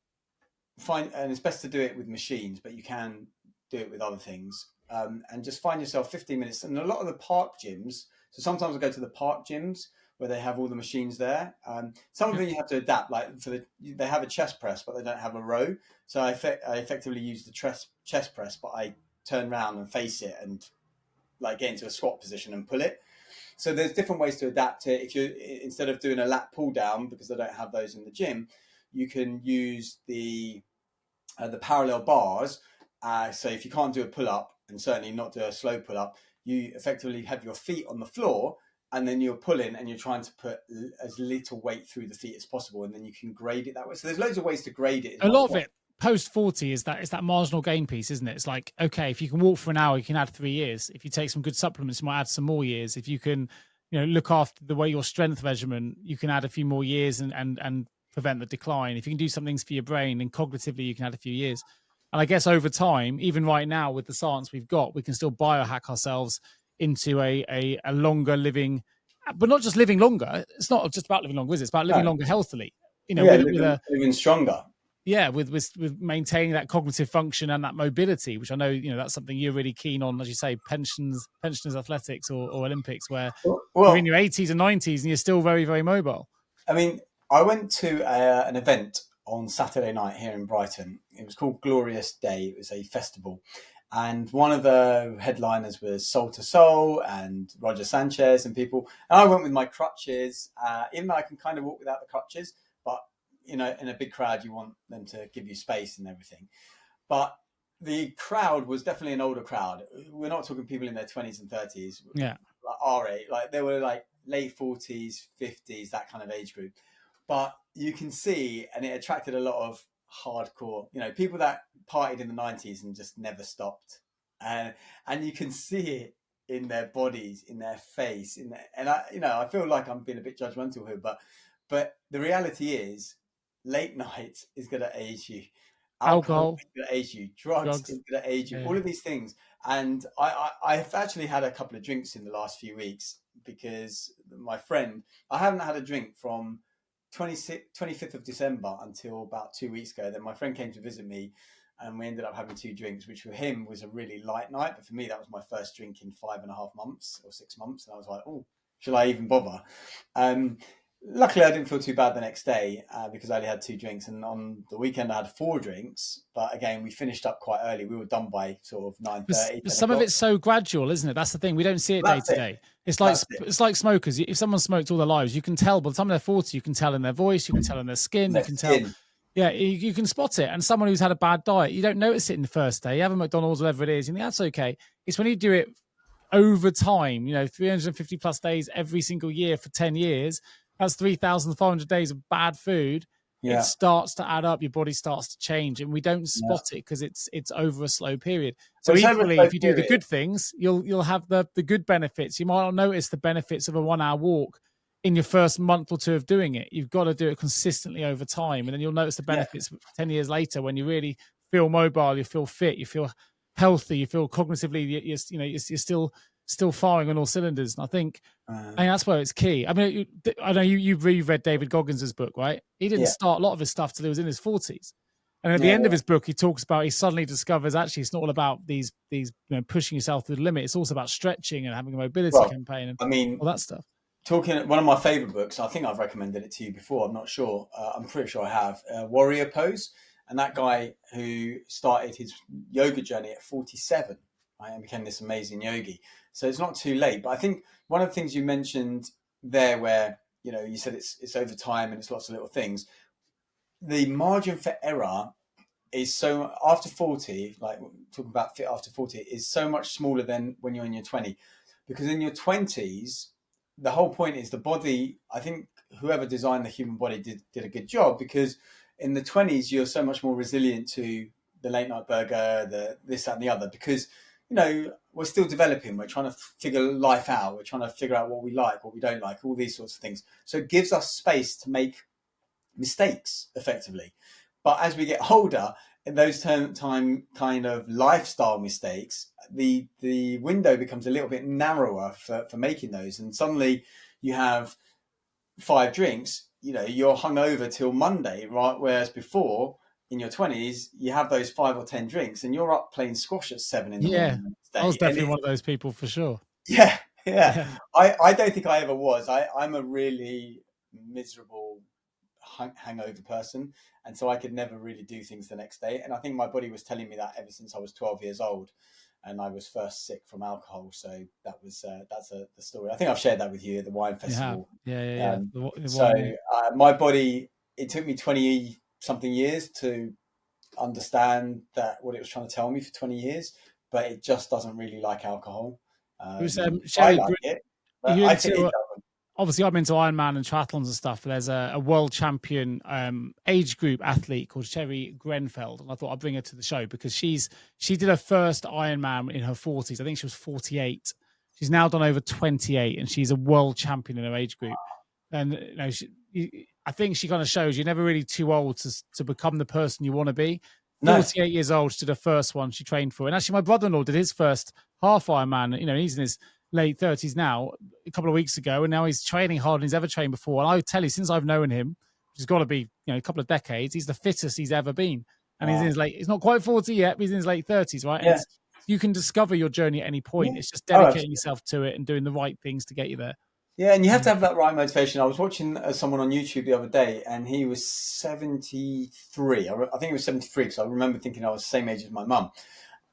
and it's best to do it with machines, but you can do it with other things. And just find yourself 15 minutes. And a lot of the park gyms, so sometimes I go to the park gyms where they have all the machines there. Some of Yeah. them you have to adapt, like they have a chest press, but they don't have a row. So I effectively use the chest press, but I turn around and face it and like get into a squat position and pull it. So there's different ways to adapt it. If you, instead of doing a lat pull down, because they don't have those in the gym, you can use the parallel bars. So if you can't do a pull up, and certainly not do a slow pull up, you effectively have your feet on the floor, and then you're pulling and you're trying to put as little weight through the feet as possible, and then you can grade it that way. So there's loads of ways to grade it. Is A my lot of point. it post 40 is that marginal gain piece, isn't it? It's like, okay, if you can walk for an hour, you can add 3 years. If you take some good supplements, you might add some more years. If you can, look after the way your strength regimen, you can add a few more years and prevent the decline. If you can do some things for your brain, and cognitively you can add a few years. And I guess over time, even right now with the science we've got, we can still biohack ourselves into a longer living, but not just living longer. It's not just about living longer, is it? It's about living No. longer healthily. Yeah, With a living stronger. yeah, with maintaining that cognitive function and that mobility, which I know that's something you're really keen on, as you say, pensioners athletics or Olympics, where you're in Well, your 80s and 90s and you're still very, very mobile. I mean, I went to an event on Saturday night here in Brighton. It was called Glorious Day. It was a festival. And one of the headliners was Soul to Soul and Roger Sanchez and people. And I went with my crutches, even though I can kind of walk without the crutches. But, in a big crowd, you want them to give you space and everything. But the crowd was definitely an older crowd. We're not talking people in their 20s and 30s. Yeah. Like our age. Like they were like late 40s, 50s, that kind of age group. But you can see, and it attracted a lot of hardcore, people that partied in the 90s and just never stopped. And you can see it in their bodies, in their face, and I feel like I'm being a bit judgmental here, but the reality is late night is going to age you. Alcohol is going to age you. Drugs is going to age you. Yeah. All of these things. And I've actually had a couple of drinks in the last few weeks because my friend, I haven't had a drink from 25th of December until about 2 weeks ago. Then my friend came to visit me and we ended up having 2 drinks, which for him was a really light night. But for me, that was my first drink in 5.5 months or 6 months. And I was like, oh, shall I even bother? Luckily, I didn't feel too bad the next day because I only had 2 drinks. And on the weekend, I had 4 drinks. But again, we finished up quite early. We were done by sort of 9:30. But some of it's so gradual, isn't it? That's the thing. We don't see it day to day. It's like smokers. If someone smoked all their lives, you can tell by the time they're 40, you can tell in their voice, you can tell in their skin, you can tell. Yeah, you can spot it. And someone who's had a bad diet, you don't notice it in the first day. You have a McDonald's, whatever it is, and that's okay. It's when you do it over time, 350 plus days every single year for 10 years. That's 3,400 days of bad food. Yeah. It starts to add up. Your body starts to change, and we don't spot it because it's over a slow period. So equally, if you do the good things, you'll have the good benefits. You might not notice the benefits of a 1 hour walk in your first month or 2 of doing it. You've got to do it consistently over time, and then you'll notice the benefits 10 years later when you really feel mobile, you feel fit, you feel healthy, you feel cognitively, you're still firing on all cylinders. And I think that's where it's key. I mean, I know you've reread David Goggins' book, right? He didn't start a lot of his stuff till he was in his 40s. And at the end of his book, he talks about, he suddenly discovers actually it's not all about these pushing yourself to the limit. It's also about stretching and having a mobility campaign and all that stuff. One of my favorite books, I think I've recommended it to you before. I'm not sure. I'm pretty sure I have. Warrior Pose. And that guy who started his yoga journey at 47, right, and became this amazing yogi. So it's not too late. But I think one of the things you mentioned there where, you said it's over time and it's lots of little things. The margin for error is so, after 40, like talking about fit after 40, is so much smaller than when you're in your 20. Because in your 20s, the whole point is the body, I think whoever designed the human body did a good job, because in the 20s, you're so much more resilient to the late night burger, the this, that, and the other, because, we're still developing. We're trying to figure life out. We're trying to figure out what we like, what we don't like, all these sorts of things. So it gives us space to make mistakes effectively. But as we get older, in those time kind of lifestyle mistakes, the window becomes a little bit narrower for making those. And suddenly you have 5 drinks, you're hungover till Monday, right? Whereas before, in your 20s, you have those 5 or 10 drinks and you're up playing squash at 7 in the morning. I was definitely one of those people for sure. Yeah. I don't think I ever was. I'm a really miserable hangover person, and so I could never really do things the next day. And I think my body was telling me that ever since I was 12 years old, and I was first sick from alcohol. So that's the story. I think I've shared that with you at the wine festival. Yeah. My body, it took me 20 something years to understand that what it was trying to tell me for 20 years, but it just doesn't really like alcohol. It was, I like it, but I think it doesn't. Obviously, I'm into Ironman and triathlons and stuff. But there's a world champion age group athlete called Sherry Grenfell, and I thought I'd bring her to the show because she did her first Ironman in her 40s. I think she was 48. She's now done over 28, and she's a world champion in her age group. And I think she kind of shows you're never really too old to become the person you want to be. No. 48 years old, she did the first one she trained for. And actually, my brother-in-law did his first half Ironman. He's in his late 30s now, a couple of weeks ago, and now he's training harder than he's ever trained before. And I would tell you, since I've known him, which has got to be a couple of decades, he's the fittest he's ever been. And he's in his he's not quite 40 yet, but he's in his late 30s, right? Yeah. And you can discover your journey at any point. It's just dedicating yourself to it and doing the right things to get you there. Yeah, and you have to have that right motivation. I was watching someone on YouTube the other day, and he was 73. I think he was 73 because I remember thinking I was the same age as my mum.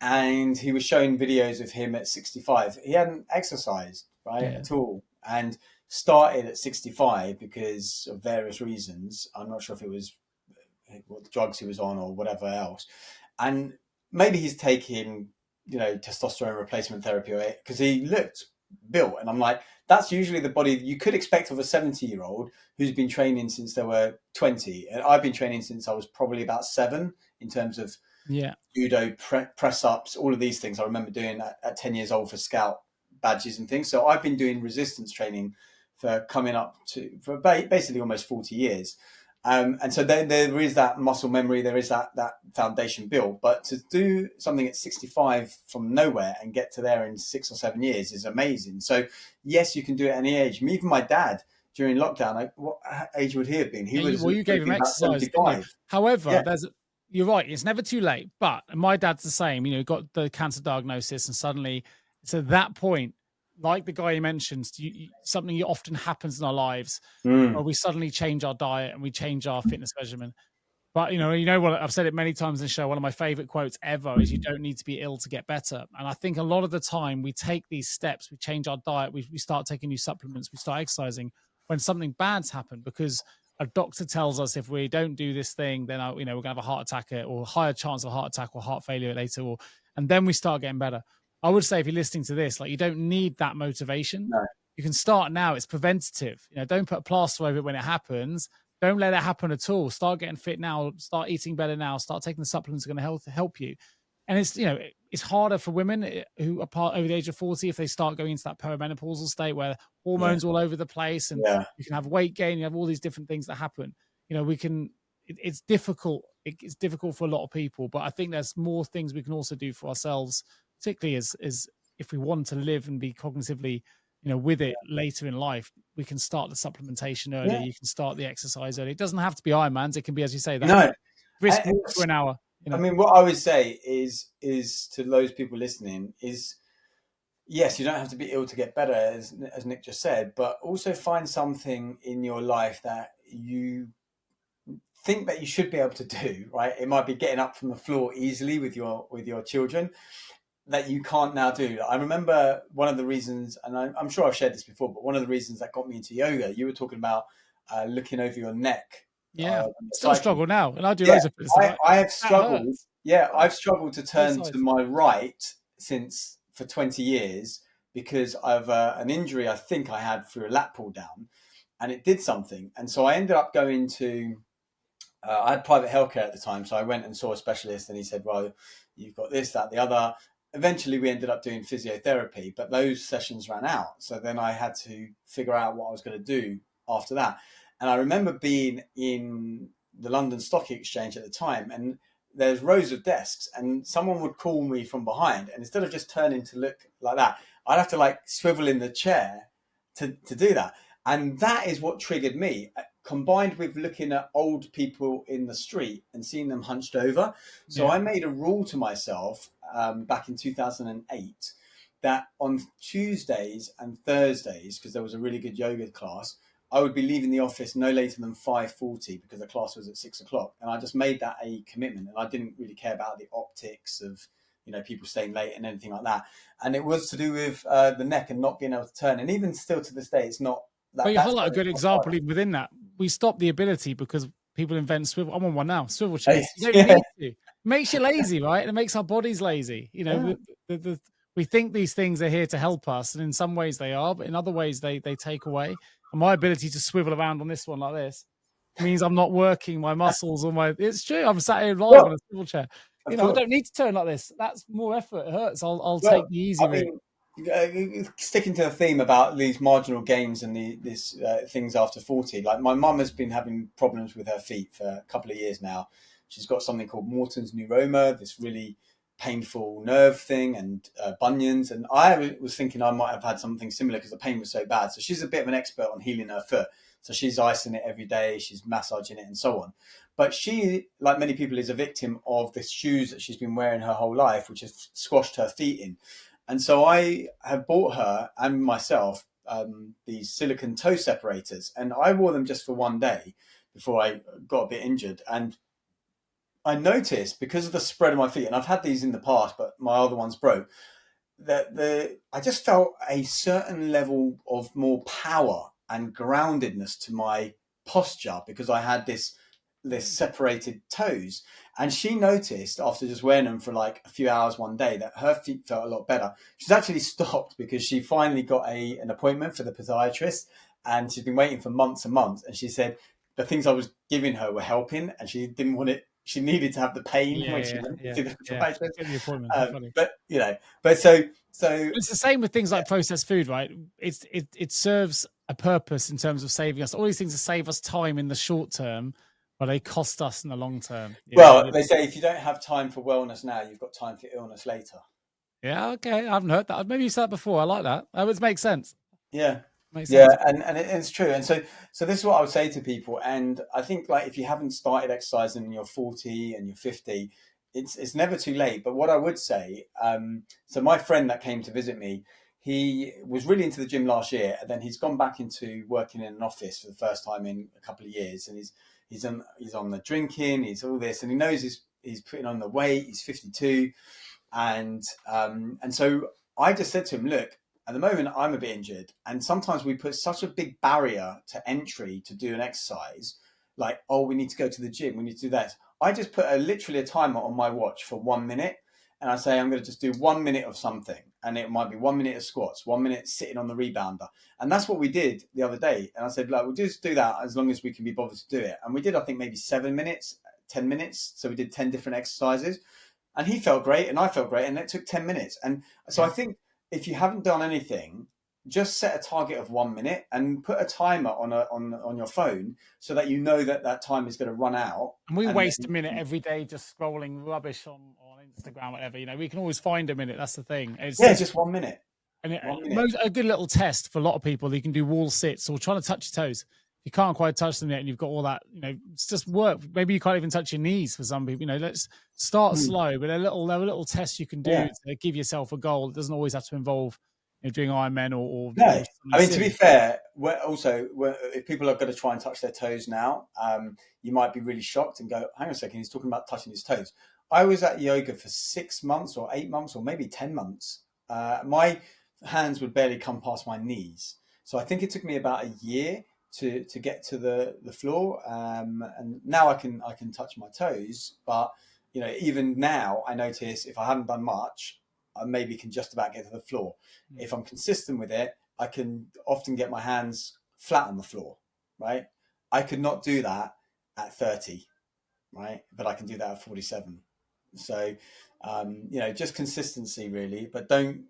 And he was showing videos of him at 65. He hadn't exercised, at all, and started at 65 because of various reasons. I'm not sure if it was what the drugs he was on or whatever else. And maybe he's taking, testosterone replacement therapy, because he looked built. And I'm like, that's usually the body you could expect of a 70-year-old who's been training since they were 20. And I've been training since I was probably about 7 in terms of judo, press ups, all of these things I remember doing at 10 years old for scout badges and things. So I've been doing resistance training for basically almost 40 years. And so there is that muscle memory, there is that foundation built. But to do something at 65 from nowhere and get to there in 6 or 7 years is amazing. So yes, you can do it at any age. Even my dad during lockdown, what age would he have been? You gave him exercise. However, you're right. It's never too late. But my dad's the same. Got the cancer diagnosis, and suddenly it's at that point, like the guy you mentioned, something often happens in our lives where we suddenly change our diet and we change our fitness regimen. But what, I've said it many times in the show, one of my favorite quotes ever is, you don't need to be ill to get better. And I think a lot of the time we take these steps, we change our diet, we start taking new supplements, we start exercising when something bad's happened, because a doctor tells us if we don't do this thing, then we're going to have a heart attack or higher chance of a heart attack or heart failure later, and then we start getting better. I would say if you're listening to this, you don't need that motivation. No. You can start now. It's preventative. Don't put a plaster over it when it happens. Don't let it happen at all. Start getting fit now. Start eating better now. Start taking the supplements that are going to help you. And it's harder for women who are over the age of 40 if they start going into that perimenopausal state where hormones all over the place, and you can have weight gain. You have all these different things that happen. It's difficult. It's difficult for a lot of people, but I think there's more things we can also do for ourselves, particularly as if we want to live and be cognitively, with it later in life. We can start the supplementation earlier. You can start the exercise early. It doesn't have to be Ironmans. It can be, as you say, that brisk walk for an hour. I mean, what I would say is to those people listening is, yes, you don't have to be ill to get better, as Nick just said, but also find something in your life that you think that you should be able to do, right? It might be getting up from the floor easily with your children that you can't now do. I remember one of the reasons, and I'm sure I've shared this before, but one of the reasons that got me into yoga, you were talking about looking over your neck. Yeah, still struggle now, and I do loads of this. I have struggled. I've struggled to turn to my right for 20 years because of an injury I think I had through a lat pull down, and it did something. And so I ended up going to, I had private healthcare at the time, so I went and saw a specialist, and he said, well, you've got this, that, the other. Eventually we ended up doing physiotherapy, but those sessions ran out. So then I had to figure out what I was going to do after that. And I remember being in the London Stock Exchange at the time, and there's rows of desks, and someone would call me from behind, and instead of just turning to look like that, I'd have to swivel in the chair to do that. And that is what triggered me, combined with looking at old people in the street and seeing them hunched over. So I made a rule to myself back in 2008 that on Tuesdays and Thursdays, because there was a really good yoga class, I would be leaving the office no later than 5:40 because the class was at 6 o'clock. And I just made that a commitment, and I didn't really care about the optics of, people staying late and anything like that. And it was to do with the neck and not being able to turn. And even still to this day, it's not. But you highlight a good example even within that. We stop the ability because people invent swivel. I'm on one now, swivel chairs. You don't need to. It makes you lazy, right? And it makes our bodies lazy. We think these things are here to help us, and in some ways they are, but in other ways they take away. And my ability to swivel around on this one like this means I'm not working my muscles or my. It's true. I'm sat here live on a swivel chair. I don't need to turn like this. That's more effort. It hurts. I'll take the easy route. sticking to the theme about these marginal gains and these things after 40, like my mum has been having problems with her feet for a couple of years now. She's got something called Morton's neuroma, this really painful nerve thing, and bunions. And I was thinking I might have had something similar because the pain was so bad. So she's a bit of an expert on healing her foot. So she's icing it every day, she's massaging it and so on. But she, like many people, is a victim of the shoes that she's been wearing her whole life, which has squashed her feet in. And so I have bought her and myself these silicone toe separators, and I wore them just for one day before I got a bit injured. And I noticed, because of the spread of my feet, and I've had these in the past, but my other ones broke, that I just felt a certain level of more power and groundedness to my posture because I had this separated toes. And she noticed after just wearing them for like a few hours one day that her feet felt a lot better. She's actually stopped because she finally got an appointment for the podiatrist, and she's been waiting for months and months. And she said the things I was giving her were helping, and she didn't want it. She needed to have the pain when she went to the podiatrist. Get the appointment. Funny. But but so it's the same with things like processed food, right? It serves a purpose in terms of saving us. All these things to save us time in the short term, but they cost us in the long term. Well, they say if you don't have time for wellness now, you've got time for illness later. Yeah, okay. I haven't heard that. Maybe you said that before. I like that. That would make sense. Yeah. Makes sense. And it's true. And so this is what I would say to people. And I think, like, if you haven't started exercising and you're 40 and you're 50, it's never too late. But what I would say, so my friend that came to visit me, he was really into the gym last year, and then he's gone back into working in an office for the first time in a couple of years. And he's on the drinking, he's all this, and he knows he's putting on the weight. He's 52, and so I just said to him, look, at the moment I'm a bit injured, and sometimes we put such a big barrier to entry to do an exercise, like, oh, we need to go to the gym, we need to do that. I just put literally a timer on my watch for 1 minute, and I say I'm going to just do 1 minute of something, and it might be 1 minute of squats, 1 minute sitting on the rebounder. And that's what we did the other day. And I said, like, we'll just do that as long as we can be bothered to do it. And we did, I think, maybe 7 minutes, 10 minutes. So we did 10 different exercises, and he felt great and I felt great, and it took 10 minutes. And so I think if you haven't done anything, just set a target of 1 minute and put a timer on your phone so that you know that time is going to run out. And we waste a minute every day just scrolling rubbish on Instagram, whatever. We can always find a minute. That's the thing. It's just 1 minute. And a good little test for a lot of people, you can do wall sits or trying to touch your toes. If you can't quite touch them yet and you've got all that, it's just work. Maybe you can't even touch your knees for some people. Let's start slow, but there are little tests you can do to give yourself a goal. It doesn't always have to involve doing Ironman or no. I mean, to be fair, if people are going to try and touch their toes now, you might be really shocked and go, hang on a second, he's talking about touching his toes. I was at yoga for 6 months or 8 months or maybe 10 months. My hands would barely come past my knees. So I think it took me about a year to get to the floor. And now I can touch my toes. But, even now I notice if I haven't done much, I maybe can just about get to the floor. If I'm consistent with it, I can often get my hands flat on the floor, right? I could not do that at 30, right? But I can do that at 47. So, just consistency really, but don't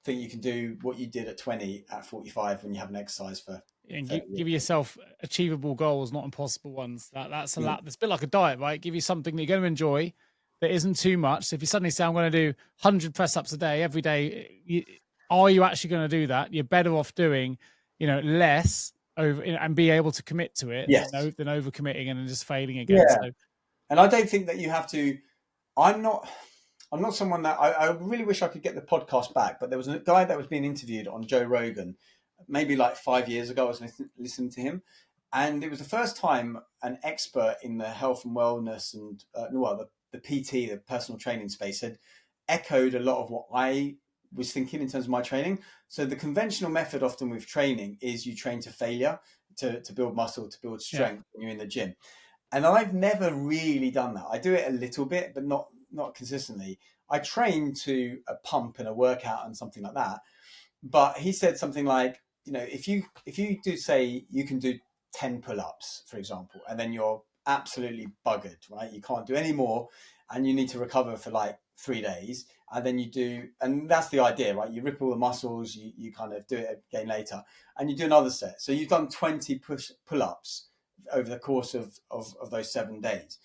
think you can do what you did at 20 at 45 when you haven't exercised for. And give yourself achievable goals, not impossible ones. That's a lot. It's a bit like a diet, right? Give you something that you're going to enjoy that isn't too much. So if you suddenly say, I'm going to do 100 press ups a day every day, are you actually going to do that? You're better off doing, less over and be able to commit to it than overcommitting and then just failing again. Yeah. So, and I don't think that you have to. I'm not someone that I really wish I could get the podcast back, but there was a guy that was being interviewed on Joe Rogan maybe like 5 years ago. I was listening to him, and it was the first time an expert in the health and wellness and the PT, the personal training space, had echoed a lot of what I was thinking in terms of my training. So the conventional method often with training is you train to failure, to build muscle, to build strength when you're in the gym. And I've never really done that. I do it a little bit, but not consistently. I train to a pump and a workout and something like that. But he said something like, if you do say you can do 10 pull-ups, for example, and then you're absolutely buggered, right? You can't do any more. and you need to recover for like 3 days, and then you do, and that's the idea, right? You rip all the muscles, you kind of do it again later, and you do another set. So you've done 20 pull-ups over the course of those 7 days.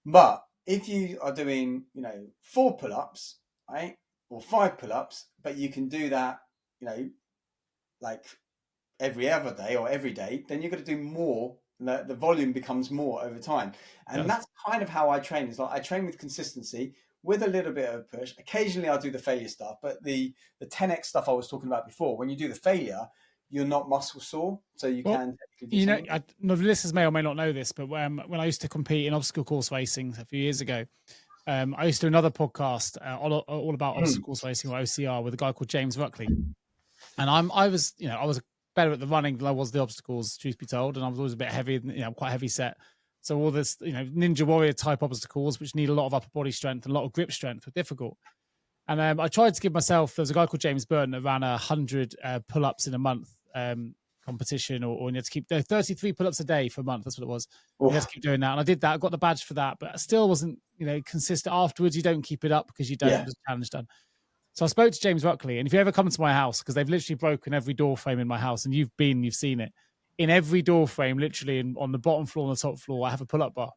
But if you are doing, 4 pull-ups, right, or 5 pull-ups, but you can do that, like every other day or every day, then you've got to do more. The volume becomes more over time. And that's kind of how I train. Is like I train with consistency, with a little bit of a push. Occasionally I'll do the failure stuff, but the 10x stuff I was talking about before, when you do the failure, you're not muscle sore, so you can do something. The listeners may or may not know this, but when I used to compete in obstacle course racing a few years ago, I used to do another podcast all about obstacle course racing, or OCR, with a guy called James Ruckley. And I was better at the running than I was the obstacles, truth be told, and I was always a bit heavy, quite heavy set. So all this, Ninja Warrior type obstacles, which need a lot of upper body strength and a lot of grip strength, were difficult. And I tried to give myself, there was a guy called James Burton that ran 100 pull-ups in a month competition, or you had to keep 33 pull-ups a day for a month. That's what it was. You had to keep doing that. And I did that. I got the badge for that, but I still wasn't, consistent afterwards. You don't keep it up because you don't have the challenge done. So I spoke to James Ruckley, and if you ever come to my house, because they've literally broken every door frame in my house, and you've seen it. In every door frame, literally on the bottom floor and the top floor, I have a pull-up bar.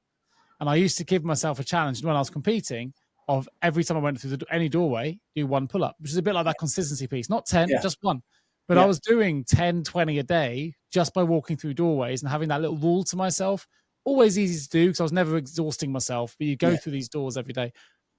And I used to give myself a challenge when I was competing of every time I went through any doorway, do 1 pull-up, which is a bit like that consistency piece. Not 10, just 1. But I was doing 10, 20 a day just by walking through doorways and having that little rule to myself. Always easy to do because I was never exhausting myself, but you go through these doors every day.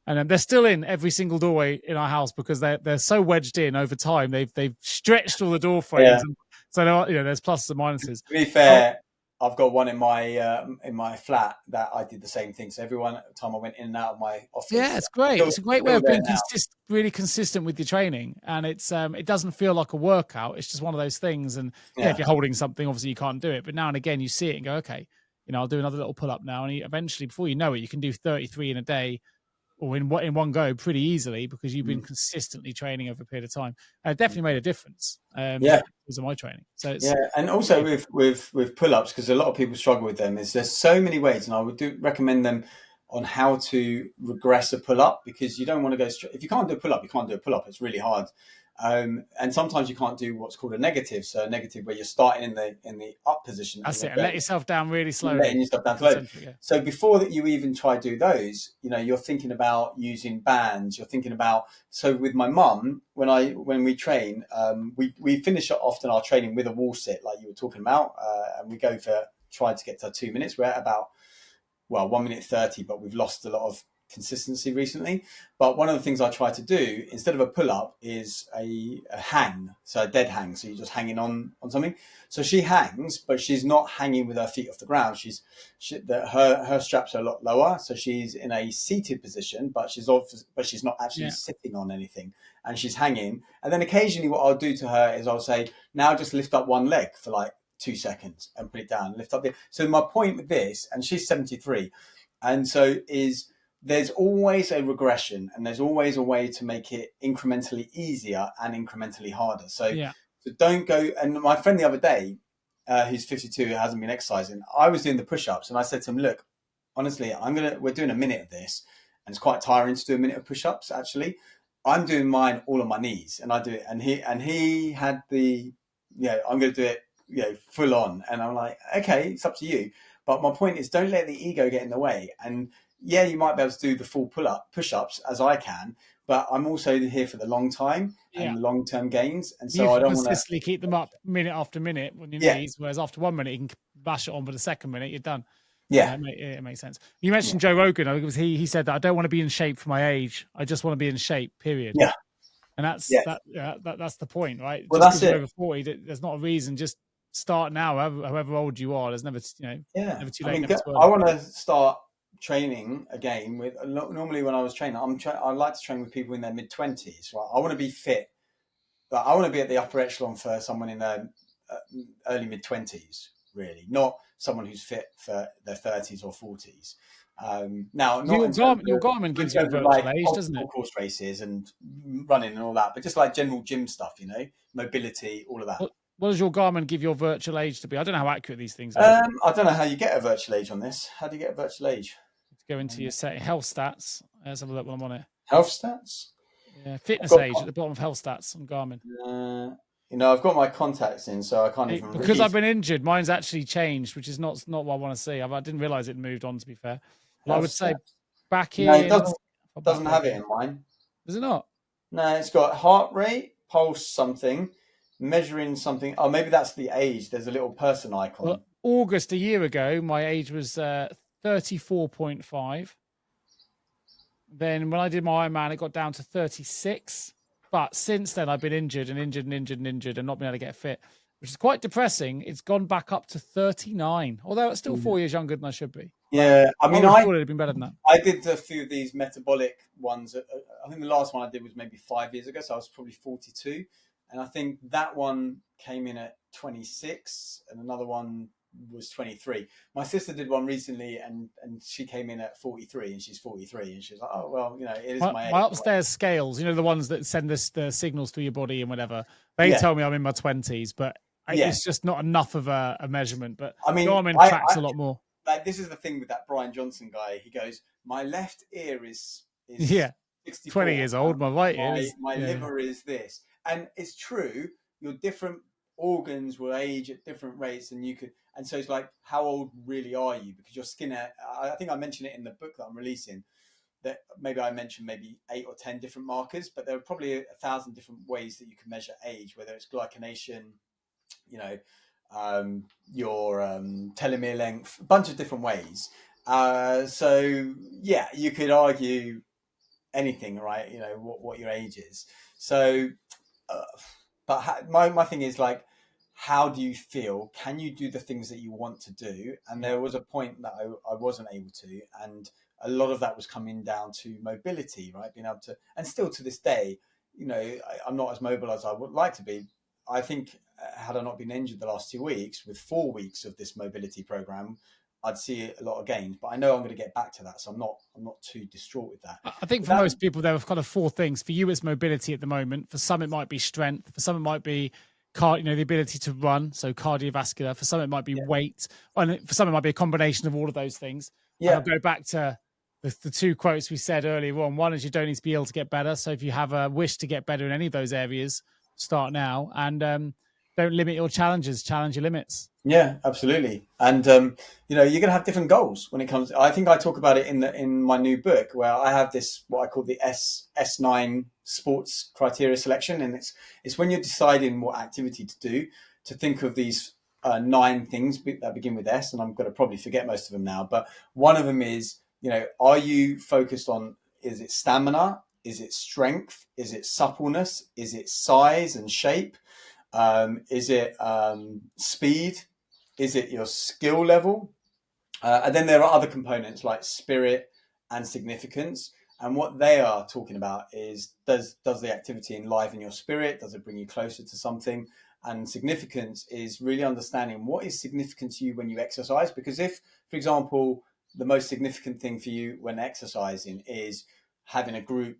And they're still in every single doorway in our house because they're so wedged in over time. They've stretched all the door frames. And so there's pluses and minuses. To be fair, I've got one in my flat that I did the same thing. So every time I went in and out of my office. Yeah, it's great. It's a great way of being really consistent with your training, and it doesn't feel like a workout. It's just one of those things. And if you're holding something, obviously you can't do it. But now and again, you see it and go, okay, I'll do another little pull up now. And eventually, before you know it, you can do 33 in a day, or in one go, pretty easily, because you've been consistently training over a period of time. And it definitely made a difference. Because of my training. So it's, and also with pull-ups, because a lot of people struggle with them, is there's so many ways, and I would recommend them on how to regress a pull-up, because you don't want to go straight. If you can't do a pull-up, you can't do a pull-up. It's really hard. And sometimes you can't do what's called a negative. So a negative where you're starting in the up position. That's it. And let yourself down really slowly. Letting yourself down slowly. So before that you even try to do those, you're thinking about using bands. You're thinking about. So with my mum, when we train, we finish often our training with a wall sit, like you were talking about, and we try to get to 2 minutes. We're at about 1 minute 30, but we've lost a lot of consistency recently. But one of the things I try to do instead of a pull-up is a hang, so a dead hang, so you're just hanging on something. So she hangs, but she's not hanging with her feet off the ground. Her straps are a lot lower, so she's in a seated position, but she's not actually sitting on anything, and she's hanging. And then occasionally what I'll do to her is I'll say, now just lift up one leg for like 2 seconds and put it down, lift up. So my point with this, and she's 73, and so there's always a regression, and there's always a way to make it incrementally easier and incrementally harder. So don't go. And my friend the other day, who's 52, who hasn't been exercising, I was doing the push-ups, and I said to him, look, honestly, we're doing a minute of this, and it's quite tiring to do a minute of push-ups. Actually, I'm doing mine all on my knees, and I do it. And he had I'm going to do it, full on. And I'm like, okay, it's up to you. But my point is, don't let the ego get in the way. And you might be able to do the full push-ups as I can, but I'm also here for the long time and long-term gains. And so I don't want to consistently keep them up minute after minute on your knees, whereas after 1 minute, you can bash it on, but the second minute, you're done. It makes sense. You mentioned Joe Rogan. I think it was he said that I don't want to be in shape for my age. I just want to be in shape, period. Yeah. And that's that's the point, right? Well, just that's it. Over 40, there's not a reason. Just start now, however old you are. There's never, never too late. I want to start training again with. Normally, when I was training, I like to train with people in their mid-20s. Right? I want to be fit. But I want to be at the upper echelon for someone in their early mid-20s. Really, not someone who's fit for their 30s or 40s. Now, not your Garmin gives you a virtual age, doesn't it? Course races and running and all that, but just like general gym stuff, mobility, all of that. What does your Garmin give your virtual age to be? I don't know how accurate these things are. I don't know how you get a virtual age on this. How do you get a virtual age? Go into your set health stats. Let's have a look while I'm on it. Health stats. Yeah, fitness age at the bottom of health stats on Garmin. I've got my contacts in, so I can't even read. Because I've been injured, mine's actually changed, which is not what I want to see. I didn't realize it moved on, to be fair. But I would say back in. No, it doesn't have it in mine. Does it not? No, it's got heart rate, pulse, something, measuring something. Oh, maybe that's the age. There's a little person icon. Well, August a year ago, my age was 34.5. Then when I did my Ironman, it got down to 36. But since then, I've been injured and not been able to get fit, which is quite depressing. It's gone back up to 39, although it's still 4 years younger than I should be. Yeah, I mean, I thought it'd been better than that. I did a few of these metabolic ones. I think the last one I did was maybe 5 years ago, so I was probably 42. And I think that one came in at 26 and another one was 23. My sister did one recently and she came in at 43 and she's 43 and she's like, oh, well, it is my age. My upstairs scales, the ones that send the signals through your body and whatever, they tell me I'm in my 20s, but it's just not enough of a measurement. But I mean, Garmin tracks a lot more. Like, this is the thing with that Brian Johnson guy. He goes, my left ear is 64. 20 years old. My right ear is... My liver is this. And it's true, your different organs will age at different rates and so it's like, how old really are you? Because your skin, I think I mentioned it in the book that I'm releasing, that maybe I mentioned maybe 8 or 10 different markers, but there are probably 1,000 different ways that you can measure age, whether it's glycination, your telomere length, a bunch of different ways. So yeah, you could argue anything, right? What your age is. So, but my thing is like, how do you feel? Can you do the things that you want to do? And there was a point that I wasn't able to, and a lot of that was coming down to mobility, right? Being able to, and still to this day, I'm not as mobile as I would like to be. I think had I not been injured the last 2 weeks, with 4 weeks of this mobility program, I'd see a lot of gains. But I know I'm going to get back to that, so I'm not too distraught with that. I think for most people, there are kind of 4 things. For you, it's mobility at the moment. For some, it might be strength. For some, it might be the ability to run, so cardiovascular. For some, it might be weight. And for some, it might be a combination of all of those things. Yeah. And I'll go back to the 2 quotes we said earlier on. One is you don't need to be able to get better. So if you have a wish to get better in any of those areas, start now. And don't limit your challenges, challenge your limits. Yeah, absolutely. And, you're going to have different goals when it comes. I think I talk about it in my new book, where I have this, what I call the S9 sports criteria selection. And it's when you're deciding what activity to do, to think of these 9 things that begin with S. And I'm going to probably forget most of them now. But one of them is, are you focused on, is it stamina? Is it strength? Is it suppleness? Is it size and shape? Is it speed? Is it your skill level? And then there are other components like spirit and significance. And what they are talking about is, does the activity enliven your spirit? Does it bring you closer to something? And significance is really understanding what is significant to you when you exercise. Because if, for example, the most significant thing for you when exercising is having a group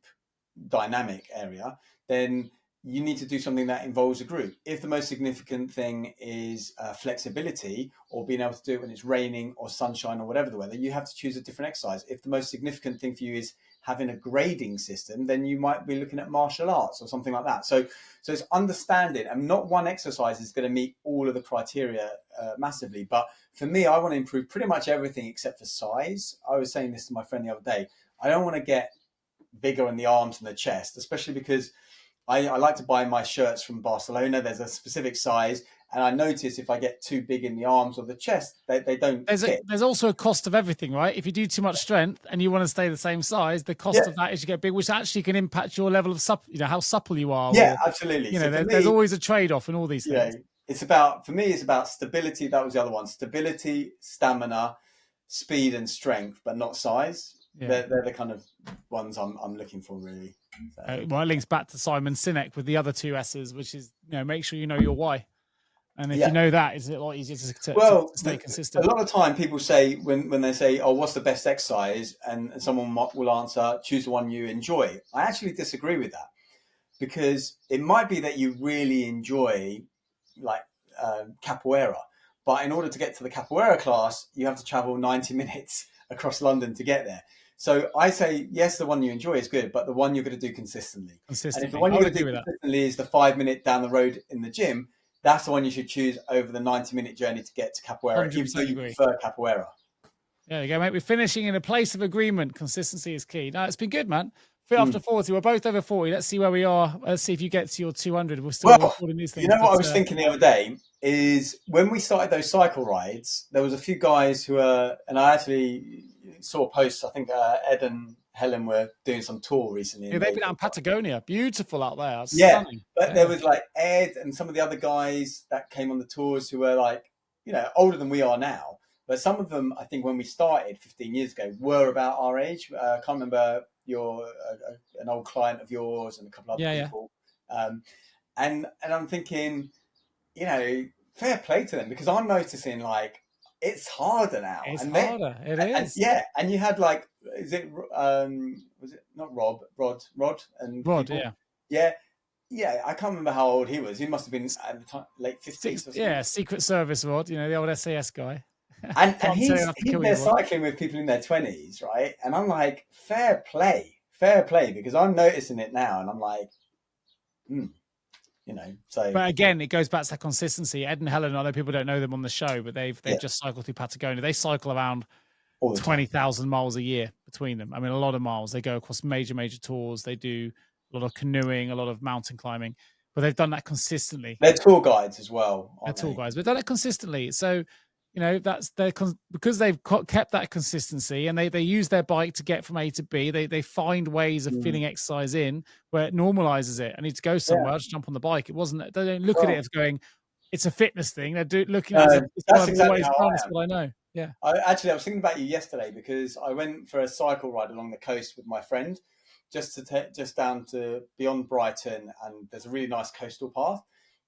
dynamic area, then you need to do something that involves a group. If the most significant thing is flexibility, or being able to do it when it's raining or sunshine or whatever the weather, you have to choose a different exercise. If the most significant thing for you is having a grading system, then you might be looking at martial arts or something like that. So it's understanding, and not one exercise is going to meet all of the criteria massively. But for me, I want to improve pretty much everything except for size. I was saying this to my friend the other day. I don't want to get bigger in the arms and the chest, especially because I like to buy my shirts from Barcelona. There's a specific size, and I notice if I get too big in the arms or the chest, they don't fit. There's also a cost of everything, right? If you do too much strength and you want to stay the same size, the cost of that is you get big, which actually can impact your level of how supple you are. Yeah, absolutely. There's always a trade-off in all these things. It's about stability. That was the other one: stability, stamina, speed, and strength, but not size. Yeah. They're the kind of ones I'm looking for, really. So. Well, it links back to Simon Sinek with the other 2 S's, which is, make sure you know your why. And if you know that, it's a lot easier to stay consistent. A lot of time people say, when they say, oh, what's the best exercise? And someone will answer, choose the one you enjoy. I actually disagree with that, because it might be that you really enjoy capoeira. But in order to get to the capoeira class, you have to travel 90 minutes across London to get there. So I say, yes, the one you enjoy is good, but the one you're going to do consistently. And if the one I you're would going to agree do with that. consistently is the 5 minute down the road in the gym, that's the one you should choose over the 90-minute journey to get to capoeira, even though 100% you agree. prefer capoeira. There you go, mate. We're finishing in a place of agreement. Consistency is key. No, it's been good, man. Fit after 40. We're both over 40. Let's see where we are. Let's see if you get to your 200. We're still Well, recording these you things. know what I was thinking the other day is when we started those cycle rides, there was a few guys who were, and I actually saw posts. I think Ed and Helen were doing some tour recently. Yeah, And they've been out in Patagonia. Beautiful out there. It's yeah, stunning. but Yeah. there was like Ed and some of the other guys that came on the tours who were like, older than we are now. But some of them, I think, when we started 15 years ago, were about our age. I can't remember an old client of yours and a couple other people. And I'm thinking, fair play to them, because I'm noticing like it's harder now. It's harder. It is. And you had like, was it not Rod and Rod, people? yeah. Yeah. I can't remember how old he was. He must have been at the time late 50s or something. Yeah, Secret Service Rod, the old SAS guy. And he's there cycling with people in their 20s, right? And I'm like, fair play, because I'm noticing it now, and I'm like, so. But again, it goes back to that consistency. Ed and Helen, I know people don't know them on the show, but they've just cycled through Patagonia. They cycle around 20,000 miles a year between them. I mean, a lot of miles. They go across major tours. They do a lot of canoeing, a lot of mountain climbing, but they've done that consistently. They're tour guides as well. They're tour guides, but done it consistently. So, that's because they've kept that consistency, and they use their bike to get from A to B. They find ways of fitting exercise in where it normalizes it. I need to go somewhere. I'll just jump on the bike. It wasn't. They don't look at it as going, it's a fitness thing. They're looking at it. That's exactly how I am. What I know. Yeah. I was thinking about you yesterday because I went for a cycle ride along the coast with my friend, just down to beyond Brighton, and there's a really nice coastal path.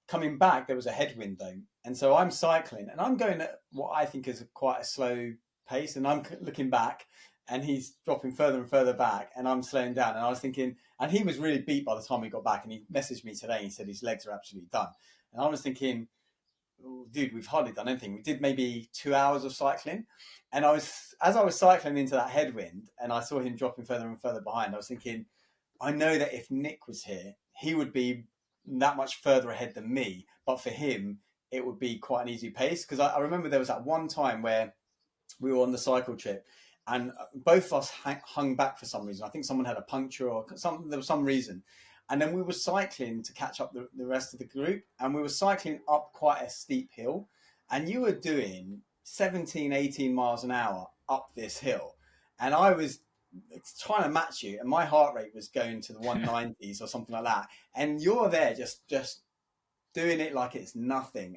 Coming back, there was a headwind though, and so I'm cycling, and I'm going at what I think is quite a slow pace, and I'm looking back, and he's dropping further and further back, and I'm slowing down, and I was thinking, and he was really beat by the time we got back, and he messaged me today, and he said his legs are absolutely done, and I was thinking, oh, dude, we've hardly done anything. We did maybe 2 hours of cycling, and as I was cycling into that headwind, and I saw him dropping further and further behind, I was thinking, I know that if Nick was here, he would be that much further ahead than me, but for him it would be quite an easy pace, because I remember there was that one time where we were on the cycle trip and both of us hung back for some reason. I think someone had a puncture or there was some reason, and then we were cycling to catch up the rest of the group, and we were cycling up quite a steep hill, and you were doing 17-18 miles an hour up this hill, and I was trying to match you, and my heart rate was going to the 190s or something like that, and you're there just doing it like it's nothing.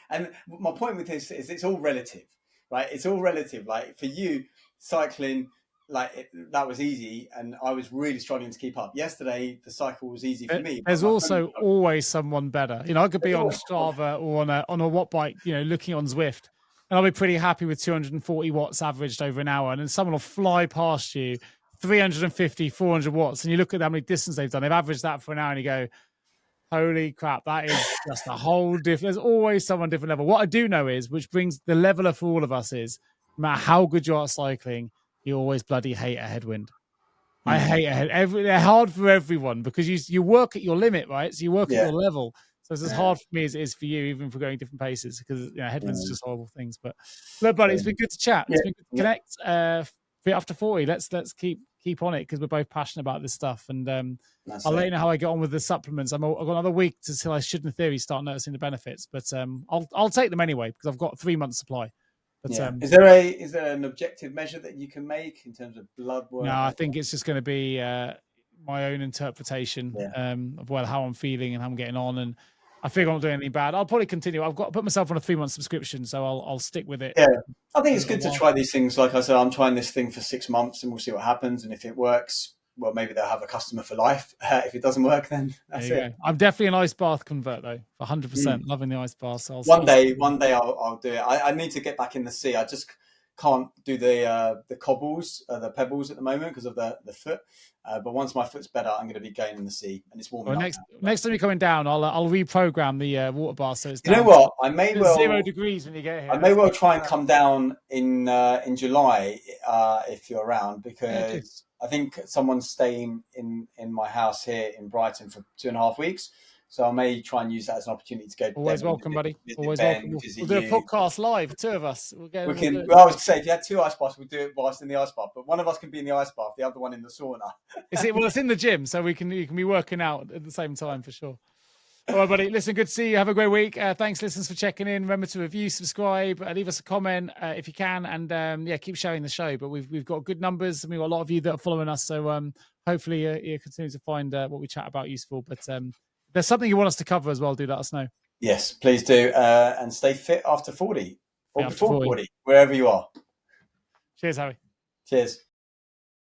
And my point with this is it's all relative, right? It's all relative. Like for you, cycling, that was easy, and I was really struggling to keep up. Yesterday the cycle was easy for me. There's also always someone better. I could be on Strava or on a watt bike, looking on Zwift, and I'll be pretty happy with 240 watts averaged over an hour. And then someone will fly past you 350, 400 watts. And you look at how many distance they've done. They've averaged that for an hour, and you go, holy crap, that is just a whole different. There's always someone different level. What I do know is, which brings the leveler for all of us is, no matter how good you are at cycling, you always bloody hate a headwind. I hate a head. They're hard for everyone because you work at your limit, right? So you work at your level. So it's as hard for me as it is for you, even if we're going different paces, because headwinds are just horrible things. But look, buddy, it's been good to chat. It's been good to connect. After 40, let's keep on it, because we're both passionate about this stuff. And I'll let you know how I get on with the supplements. I've got another week until I should, in theory, start noticing the benefits. But I'll take them anyway, because I've got 3 months supply. But, is there an objective measure that you can make in terms of blood work? No, I think it's just going to be my own interpretation of how I'm feeling and how I'm getting on. And I figure I'm not doing anything bad. I'll probably continue. I've got to put myself on a 3-month subscription, so I'll stick with it. Yeah, I think it's good to try these things. Like I said, I'm trying this thing for 6 months, and we'll see what happens. And if it works, well, maybe they'll have a customer for life. If it doesn't work, then that's it. I'm definitely an ice bath convert, though, 100%. Loving the ice bath. So one day I'll do it. I need to get back in the sea. I just can't do the cobbles, the pebbles at the moment because of the foot. But once my foot's better, I'm going to be going in the sea, and it's warming Well, up next time you're coming down, I'll reprogram the water bath so it's You know down what? I to may 0 well degrees when you get here. I may well try and come down in July if you're around, Yeah, do. because I think someone's staying in my house here in Brighton for 2.5 weeks. So I may try and use that as an opportunity to go Always down and welcome, buddy. visit Always Ben, welcome. visit We'll do a you. podcast live, two of us. We We'll do can. it. Well, I was going to say, if you had 2 ice baths, we'd do it whilst in the ice bath. But one of us can be in the ice bath, the other one in the sauna. Well, it's in the gym, so you can be working out at the same time for sure. All right, buddy. Listen, good to see you. Have a great week. Thanks, listeners, for checking in. Remember to review, subscribe, leave us a comment if you can, and keep sharing the show. But we've got good numbers, and we've got a lot of you that are following us. So hopefully you continue to find what we chat about useful. But if there's something you want us to cover as well, do let us know. Yes, please do, and stay fit after 40 or before 40, wherever you are. Cheers, Harry. Cheers.